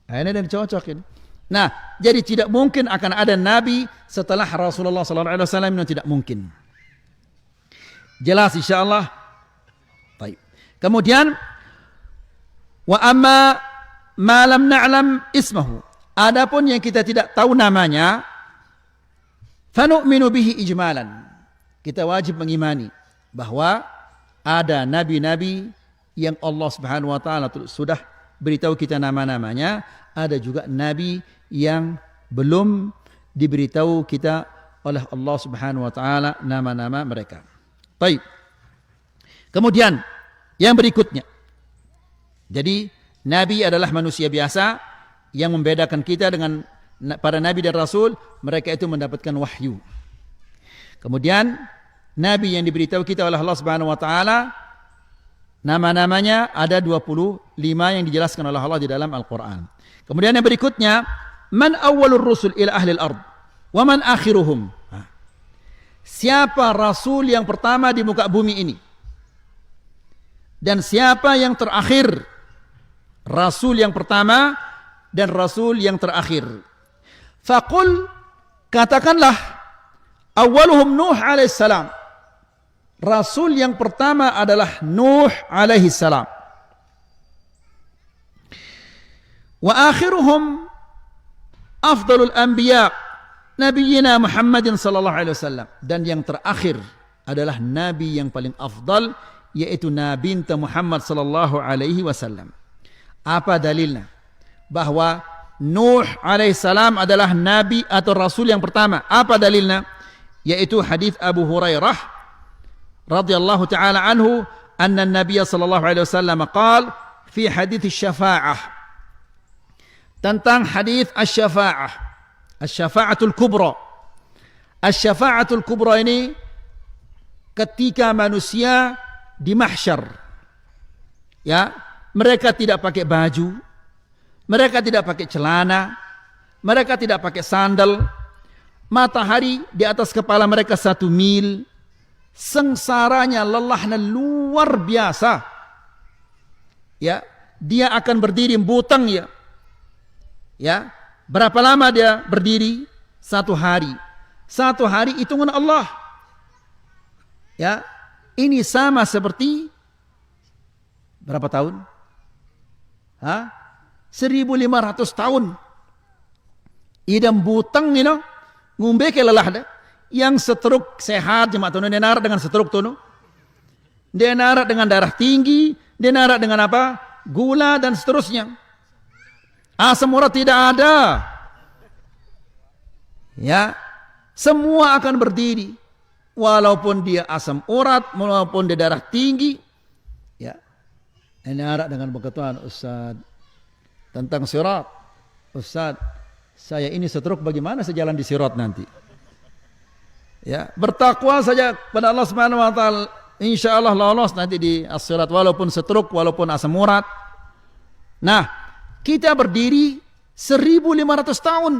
Speaker 1: Ini dan cocok ini. Nah, jadi tidak mungkin akan ada nabi setelah Rasulullah SAW, itu tidak mungkin. Jelas insyaallah. Baik. Kemudian wa amma ma lam na'lam ismahu. Adapun yang kita tidak tahu namanya, fanu'minu bihi ijmalan. Kita wajib mengimani bahwa ada nabi-nabi yang Allah Subhanahu wa taala sudah beritahu kita nama-namanya, ada juga nabi yang belum diberitahu kita oleh Allah Subhanahu wa taala nama-nama mereka. Baik. Kemudian yang berikutnya. Jadi nabi adalah manusia biasa, yang membedakan kita dengan para nabi dan rasul, mereka itu mendapatkan wahyu. Kemudian nabi yang diberitahu kita oleh Allah Subhanahu wa taala nama-namanya ada 25 yang dijelaskan oleh Allah di dalam Al-Qur'an. Kemudian yang berikutnya, man awwalur rusul ila ahli al-ard wa man akhiruhum. Siapa rasul yang pertama di muka bumi ini? Dan siapa yang terakhir? Rasul yang pertama dan rasul yang terakhir. Faqul, katakanlah, awwaluhum Nuh alaihissalam. Rasul yang pertama adalah Nuh alaihissalam. Wa akhiruhum afdalul anbiya nabiyina Muhammadin sallallahu alaihi wasallam. Dan yang terakhir adalah nabi yang paling afdal, yaitu Nabi Muhammad sallallahu alaihi wasallam. Apa dalilnya? Bahwa Nuh alaihissalam adalah nabi atau rasul yang pertama. Apa dalilnya? Yaitu hadis Abu Hurairah radhiyallahu taala anhu, anna Nabi sallallahu alaihi wasallam qala fi hadits syafa'ah, tentang hadis asy-syafa'ah, asy-syafa'atul kubra. Asy-syafa'atul kubra ini ketika manusia di mahsyar, ya, mereka tidak pakai baju, mereka tidak pakai celana, mereka tidak pakai sandal, matahari di atas kepala mereka 1 mil, sengsaranya, lelahnya luar biasa. Ya, dia akan berdiri butang ya. Ya, berapa lama dia berdiri? 1 hari. 1 hari hitungan Allah. Ya, ini sama seperti berapa tahun? 1.500 tahun. Idam butang you know, ngumbe ke lelah dah. Yang setruk sehat jemaah tuh, dia narak dengan setruk tuh, dia narak dengan darah tinggi, dia narak dengan apa? Gula dan seterusnya. Asam urat tidak ada. Ya, semua akan berdiri. Walaupun dia asam urat, walaupun dia darah tinggi, ya. Ini narak dengan begituan, Ustaz, tentang sirat. Ustaz, saya ini setruk, bagaimana saya jalan di sirat nanti? Ya, bertakwa saja pada Allah Subhanahu wa taala, insyaallah lolos nanti di as-sirat, walaupun setruk, walaupun asam urat. Nah, kita berdiri 1.500 tahun.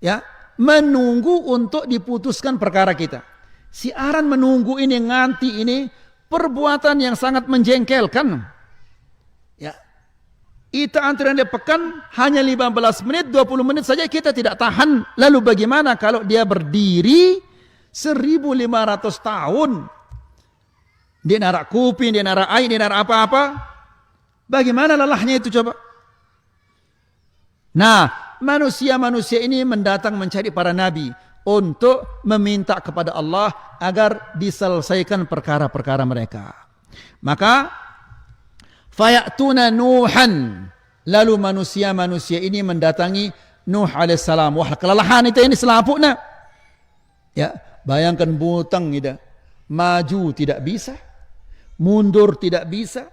Speaker 1: Ya, menunggu untuk diputuskan perkara kita. Siaran menunggu ini, nganti ini perbuatan yang sangat menjengkelkan. Ya. Kita antrian dia pekan hanya 15 menit, 20 menit saja kita tidak tahan. Lalu bagaimana kalau dia berdiri 1.500 tahun? Dia narak kuping, dia narak air, dia narak apa-apa. Bagaimana lelahnya itu coba? Nah, manusia-manusia ini mendatang mencari para nabi untuk meminta kepada Allah agar diselesaikan perkara-perkara mereka. Maka fayatuna Nuhan, lalu manusia-manusia ini mendatangi Nuh alaihissalam. Wah, kelelahan itu ini selapuknya. Ya, bayangkan butang ida, maju tidak bisa, mundur tidak bisa,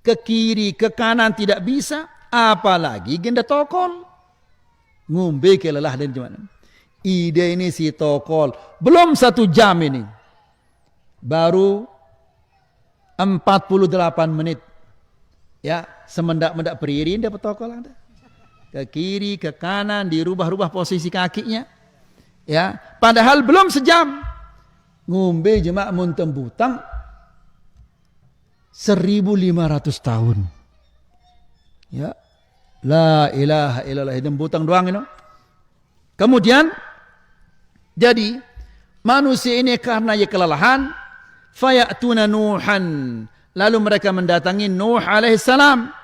Speaker 1: ke kiri ke kanan tidak bisa, apalagi genda tokol. Ngumbe kelelah dan gimana? Ide ini si tokol belum 1 jam ini, baru 48 menit. Ya, semendak-mendak berdiri dapat tokol ada. Ke kiri, ke kanan, dirubah-rubah posisi kakinya. Ya, padahal belum sejam. Ngumbe jemaah muntem butang 1.500 tahun. Ya, la ilaha illallah, hidup butang doang ini. Kemudian jadi manusia ini karena ya kelelahan, fayatuna Nuhan, lalu mereka mendatangi Nuh alaihissalam.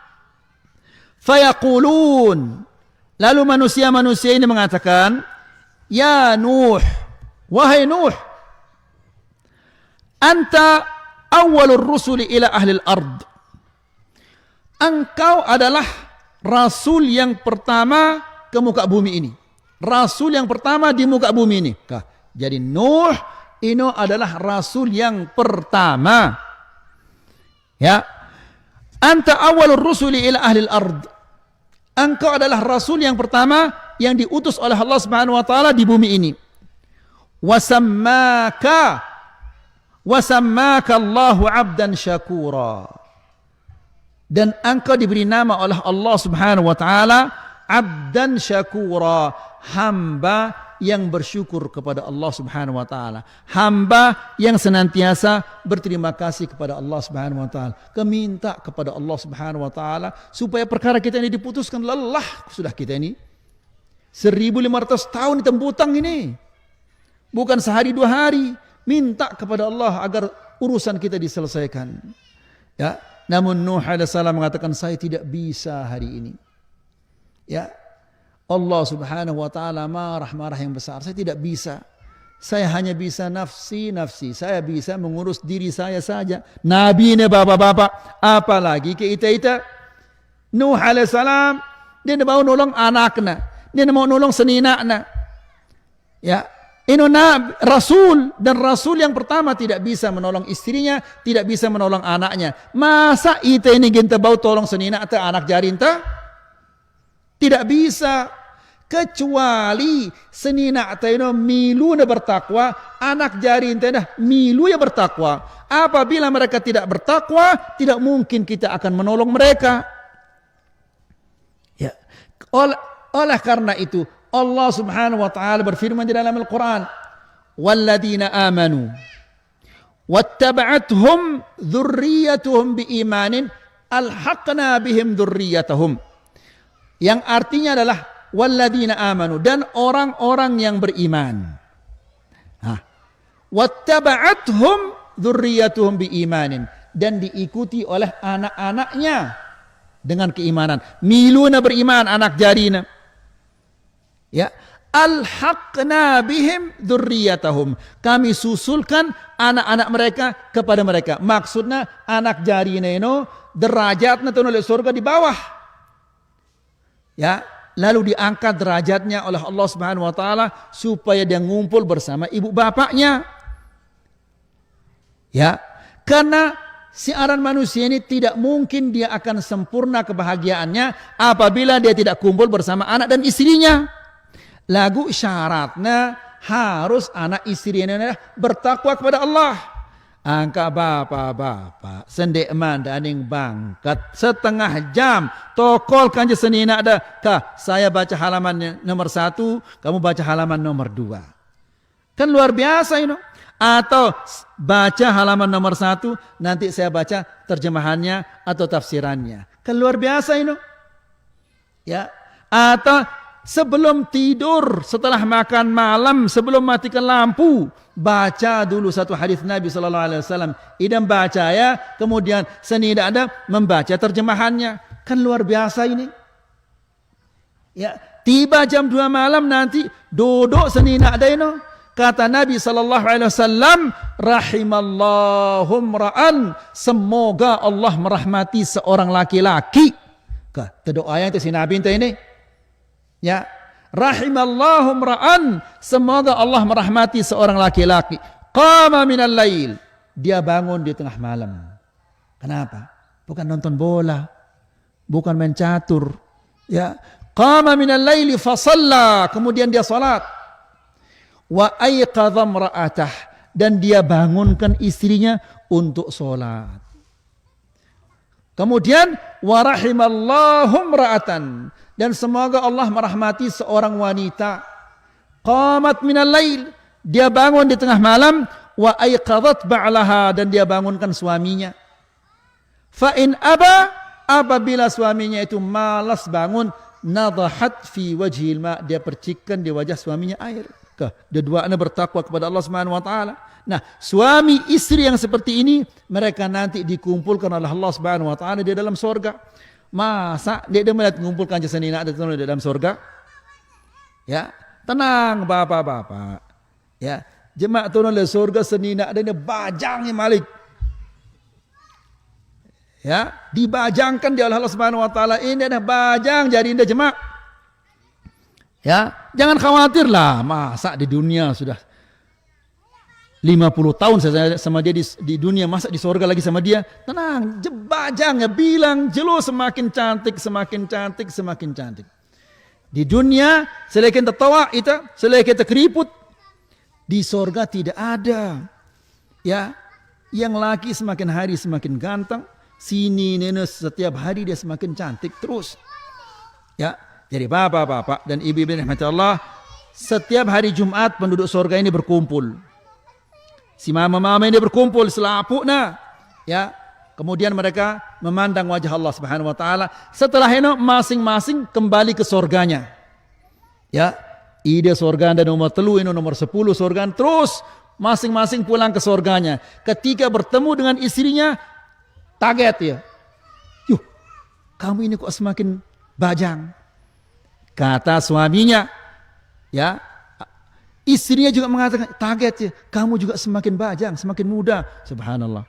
Speaker 1: Fayaqulun, lalu manusia-manusia ini mengatakan, ya Nuh, wahai Nuh, anta awwalur rusuli ila ahli al-ard. Engkau adalah rasul yang pertama ke muka bumi ini. Rasul yang pertama di muka bumi ini. Jadi Nuh ini adalah rasul yang pertama. Ya. Anta awwalur rusuli ila ahli al-ard. Engkau adalah rasul yang pertama yang diutus oleh Allah Subhanahu wa taala di bumi ini. Wasammaka Allahu 'abdan syakura. Dan engkau diberi nama oleh Allah Subhanahu wa taala 'abdan syakura, hamba yang bersyukur kepada Allah Subhanahu wa taala, hamba yang senantiasa berterima kasih kepada Allah Subhanahu wa taala, keminta kepada Allah Subhanahu wa taala supaya perkara kita ini diputuskan. Lelah sudah kita ini 1.500 tahun ditembutang ini, bukan sehari 2 hari, minta kepada Allah agar urusan kita diselesaikan. Ya, namun Nuh alaihissalam mengatakan, saya tidak bisa hari ini. Ya, Allah Subhanahu wa taala marah yang besar. Saya tidak bisa. Saya hanya bisa nafsi. Saya bisa mengurus diri saya saja. Nabi ini bapak-bapak, apalagi ke ita-ita. Nuh alaihissalam, dia mau nolong anaknya, dia mau nolong seninaknya. Ya, ini Rasul, dan Rasul yang pertama tidak bisa menolong istrinya, tidak bisa menolong anaknya. Masa ita ini kita bau tolong seninak atau anak jarinta? Tidak bisa. Kecuali seninak atau milu na bertakwa, anak jarinta dah milu ya bertakwa. Apabila mereka tidak bertakwa, tidak mungkin kita akan menolong mereka. Ya, oleh karena itu Allah Subhanahu wa taala berfirman di dalam Al-Qur'an, "Walladzina amanu wattaba'athum dzurriyyatuhum biimanin alhaqna bihim dzurriyyatahum." Yang artinya adalah walladzina amanu, dan orang-orang yang beriman. Wattaba'athum dzurriyyatuhum biimanin, dan diikuti oleh anak-anaknya dengan keimanan. Miluna beriman anak jarina. Ya, alhaqna bihim dzurriyyatahum. Kami susulkan anak-anak mereka kepada mereka. Maksudnya anak jarina itu derajatnya tuh oleh surga di bawah. Ya, lalu diangkat derajatnya oleh Allah Subhanahu wa taala supaya dia ngumpul bersama ibu bapaknya. Ya, karena siaran manusia ini tidak mungkin dia akan sempurna kebahagiaannya apabila dia tidak kumpul bersama anak dan istrinya. Lagu syaratnya harus anak istrinya bertakwa kepada Allah. Angka bapak-bapak sendek mandaning bangkat setengah jam tokol kanja senina ada kah saya baca halaman nomor 1, kamu baca halaman nomor 2, kan luar biasa ini. Atau baca halaman nomor 1, nanti saya baca terjemahannya atau tafsirannya, kan luar biasa ini. Ya, atau sebelum tidur, setelah makan malam, sebelum matikan lampu, baca dulu satu hadis Nabi sallallahu alaihi wasallam. Idam baca ya, kemudian senida ada membaca terjemahannya. Kan luar biasa ini. Ya, tiba jam 2 malam nanti duduk senida ada ini. Kata Nabi sallallahu alaihi wasallam, rahimallahum ra'an, semoga Allah merahmati seorang laki-laki. Kah, doa yang itu si Nabi ini. Ya, rahimallahum ra'an, semoga Allah merahmati seorang laki-laki. Qama minal lail, dia bangun di tengah malam. Kenapa? Bukan nonton bola, bukan main catur. Ya, qama minal laili fa shalla, kemudian dia salat. Wa ayqadha imra'atah, dan dia bangunkan istrinya untuk salat. Kemudian wa rahimallahum ra'atan, dan semoga Allah merahmati seorang wanita. Qamat minal lail, dia bangun di tengah malam. Wa ayqadhat ba'laha, dan dia bangunkan suaminya. Fa in aba, apabila suaminya itu malas bangun, nadahat fi wajhil ma, dia percikkan di wajah suaminya air. Dua-duanya bertakwa kepada Allah Subhanahu wa taala. Nah, suami istri yang seperti ini, mereka nanti dikumpulkan oleh Allah Subhanahu wa taala di dalam surga. Masa dia melihat mengumpulkan jasa nina ada di dalam surga? Ya, tenang bapak-bapak. Ya, jemaah turun di surga senina ada ini bajangnya malik. Ya, dibajangkan di Allah Subhanahu wa taala. Ini ada bajang jadi indah jemaah. Ya, jangan khawatirlah, masa di dunia sudah 50 tahun saya sama dia di dunia, masa di surga lagi sama dia. Tenang, bajangnya bilang jelo semakin cantik, semakin cantik, semakin cantik. Di dunia selain tertawa itu, selain keriput. Di surga tidak ada. Ya, yang laki semakin hari semakin ganteng, sini nenek setiap hari dia semakin cantik terus. Ya, jadi bapak-bapak dan ibu-ibu rahmati Allah, setiap hari Jumat penduduk surga ini berkumpul. Si mama-mama ini berkumpul selapukna. Ya, kemudian mereka memandang wajah Allah Subhanahu wa taala. Setelah itu masing-masing kembali ke surganya. Ya, ide surga dan nomor 3, ini nomor 10 surga, terus masing-masing pulang ke surganya. Ketika bertemu dengan istrinya, kaget ya. Yuh, kamu ini kok semakin bajang. Kata suaminya, ya, istrinya juga mengatakan, kaget ya, kamu juga semakin bajang, semakin muda. Subhanallah.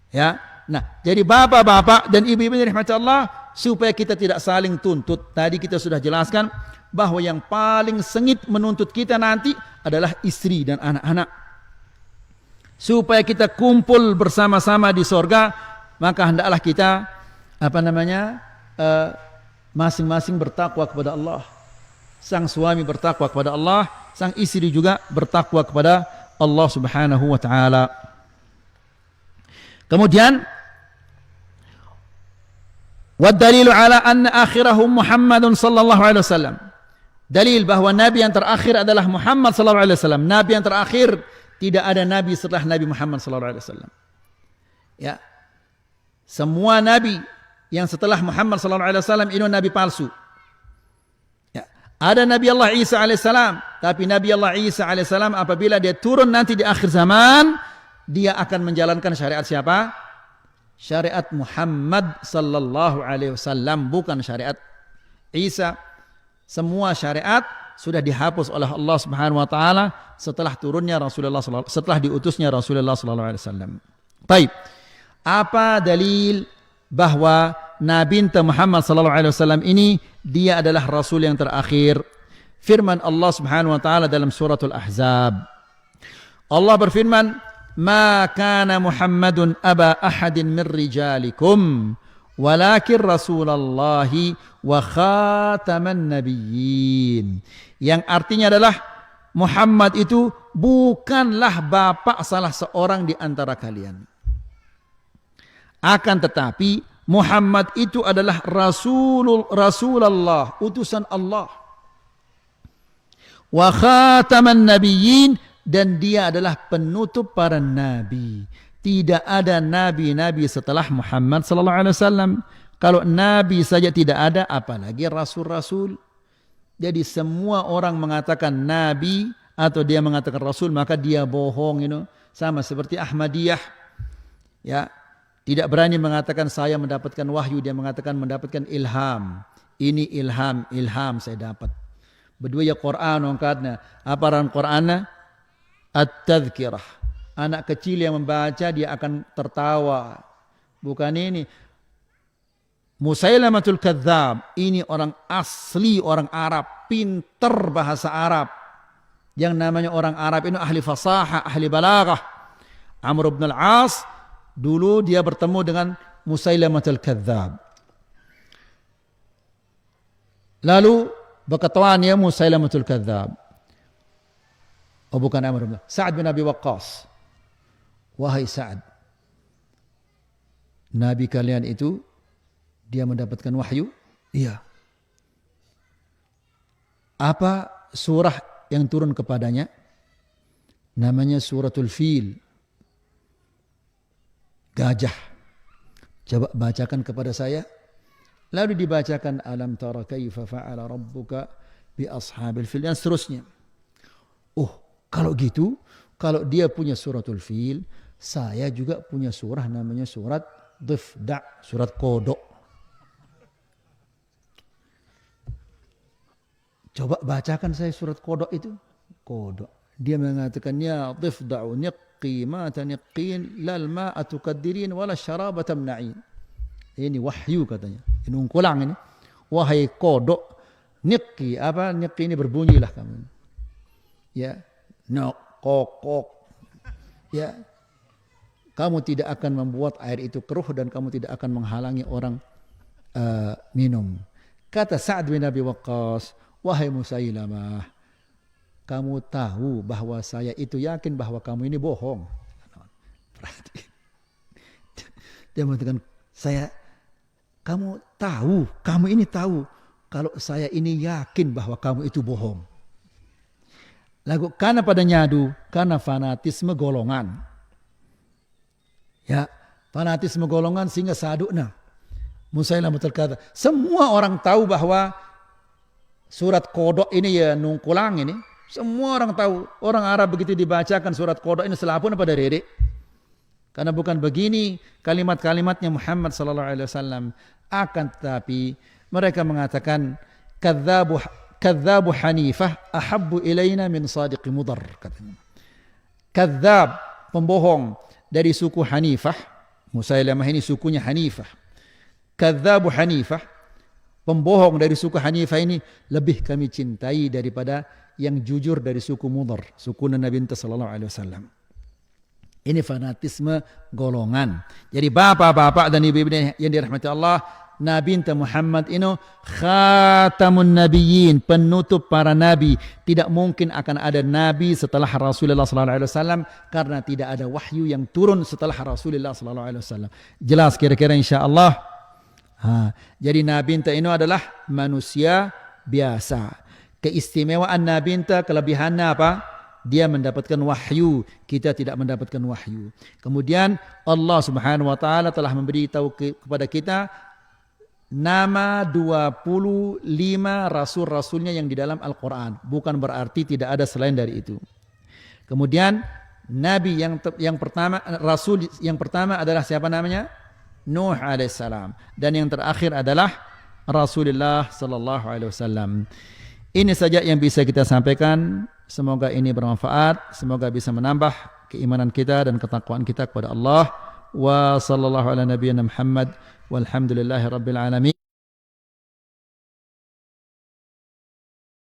Speaker 1: Ya, nah, jadi bapak-bapak dan ibu-ibu yang dirahmati Allah, Supaya kita tidak saling tuntut. Tadi kita sudah jelaskan bahwa yang paling sengit menuntut kita nanti adalah istri dan anak-anak. Supaya kita kumpul bersama-sama di sorga, maka hendaklah kita masing-masing bertakwa kepada Allah. Sang suami bertakwa kepada Allah, sang istri juga bertakwa kepada Allah Subhanahu wa taala. Kemudian والدليل على أن آخرهم محمد صلى الله عليه وسلم. Dalil bahwa nabi yang terakhir adalah Muhammad sallallahu alaihi wasallam. Nabi yang terakhir, tidak ada nabi setelah Nabi Muhammad sallallahu alaihi wasallam. Ya. Semua nabi yang setelah Muhammad sallallahu alaihi wasallam ini nabi palsu. Ya. Ada Nabi Allah Isa alaihissalam, tapi Nabi Allah Isa alaihissalam apabila dia turun nanti di akhir zaman, dia akan menjalankan syariat siapa? Syariat Muhammad sallallahu alaihi wasallam, bukan syariat Isa. Semua syariat sudah dihapus oleh Allah Subhanahu wa taala setelah turunnya Rasulullah setelah diutusnya Rasulullah sallallahu alaihi wasallam. Baik. Apa dalil bahwa Nabi Muhammad sallallahu alaihi wasallam ini dia adalah rasul yang terakhir? Firman Allah Subhanahu wa taala dalam suratul Ahzab. Allah berfirman, "Ma kana Muhammadun aba ahadin min rijalikum, walakin Rasulullahi wa khataman nabiyyin." Yang artinya adalah Muhammad itu bukanlah bapak salah seorang di antara kalian. Akan tetapi Muhammad itu adalah Rasulullah, utusan Allah. Wa khataman nabiyyin, dan dia adalah penutup para nabi. Tidak ada nabi-nabi setelah Muhammad sallallahu alaihi wasallam. Kalau nabi saja tidak ada, apalagi rasul-rasul. Jadi semua orang mengatakan nabi atau dia mengatakan rasul, maka dia bohong, sama seperti Ahmadiyah. Ya, tidak berani mengatakan saya mendapatkan wahyu, dia mengatakan mendapatkan ilham. Ini ilham saya dapat. Berdua ya Quran ongkatnya. Apa ran Qurannya? At-tadhkirah. Anak kecil yang membaca dia akan tertawa. Bukan ini. Musailamatul Kadzab. Ini orang asli, orang Arab. Pinter bahasa Arab. Yang namanya orang Arab ini ahli fasahah, ahli balaghah. Amr ibn al-As. Dulu dia bertemu dengan Musailamatul Kadzab. Lalu berkatakan ya Musailamatul Kadzab. Oh bukan Amr bin Sa'ad bin Abi Waqqas. Wahai Sa'ad, Nabi kalian itu dia mendapatkan wahyu? Iya. Apa surah yang turun kepadanya? Namanya suratul Fil. Gajah. Coba bacakan kepada saya. Lalu dibacakan alam tara kaifa fa'ala rabbuka bi ashabil fil, dan seterusnya. Oh, kalau gitu, kalau dia punya suratul Fil, saya juga punya surah namanya surat Difda, surat kodok. Coba bacakan saya surat kodok itu. Kodok. Dia mengatakan ya Difda'u niqqi ma taniqqin lal ma'a tukaddirin wala syaraba tamna'in. Ini wahyu katanya. Ini ungkulang ini. Wahai kodok, niqqi, apa niqqi ini berbunyilah kamu. Ya. No, kokok. Ya. Kamu tidak akan membuat air itu keruh dan kamu tidak akan menghalangi orang minum. Kata Sa'ad bin Abi Waqqas, wahai Musailamah, kamu tahu bahwa saya itu yakin bahwa kamu ini bohong. Berarti dia mengatakan, kamu ini tahu kalau saya ini yakin bahwa kamu itu bohong. Lalu karena pada nyadu, karena fanatisme golongan. Ya, fanatisme golongan sehingga sadukna. Musailamatul Kadzab. Semua orang tahu bahwa surat kodok ini ya nungkulang ini. Semua orang tahu. Orang Arab begitu dibacakan surat kodok ini selapun pada dedek. Karena bukan begini kalimat-kalimatnya Muhammad sallallahu alaihi wasallam. Akan tetapi mereka mengatakan kadzabu Hanifah ahabbu ilaina min sadiqi Mudar, katanya. Kadzab, pembohong dari suku Hanifah. Musailamah ini sukunya Hanifah. kadzabu Hanifah, pembohong dari suku Hanifah ini lebih kami cintai daripada yang jujur dari suku Mudhar, suku Nabi sallallahu alaihi wasallam. Ini fanatisme golongan. Jadi bapak-bapak dan ibu-ibu yang dirahmati Allah, Nabi Muhammad ini khatamun nabiyyin, penutup para nabi. Tidak mungkin akan ada nabi setelah Rasulullah sallallahu alaihi wasallam karena tidak ada wahyu yang turun setelah Rasulullah sallallahu alaihi wasallam. Jelas kira-kira insyaallah. Jadi Nabi ini adalah manusia biasa. Keistimewaan Nabi kelebihannya apa? Dia mendapatkan wahyu, kita tidak mendapatkan wahyu. Kemudian Allah Subhanahu wa taala telah memberitahu kepada kita nama 25 rasul-rasulnya yang di dalam Al-Quran. Bukan berarti tidak ada selain dari itu. Kemudian Nabi yang pertama, Rasul yang pertama adalah siapa namanya? Nuh alaihissalam. Dan yang terakhir adalah Rasulullah sallallahu alaihi wasallam. Ini saja yang bisa kita sampaikan. Semoga ini bermanfaat. Semoga bisa menambah keimanan kita dan ketakwaan kita kepada Allah. Wa sallallahu ala nabiyyina Muhammad walhamdulillahi rabbil alamin.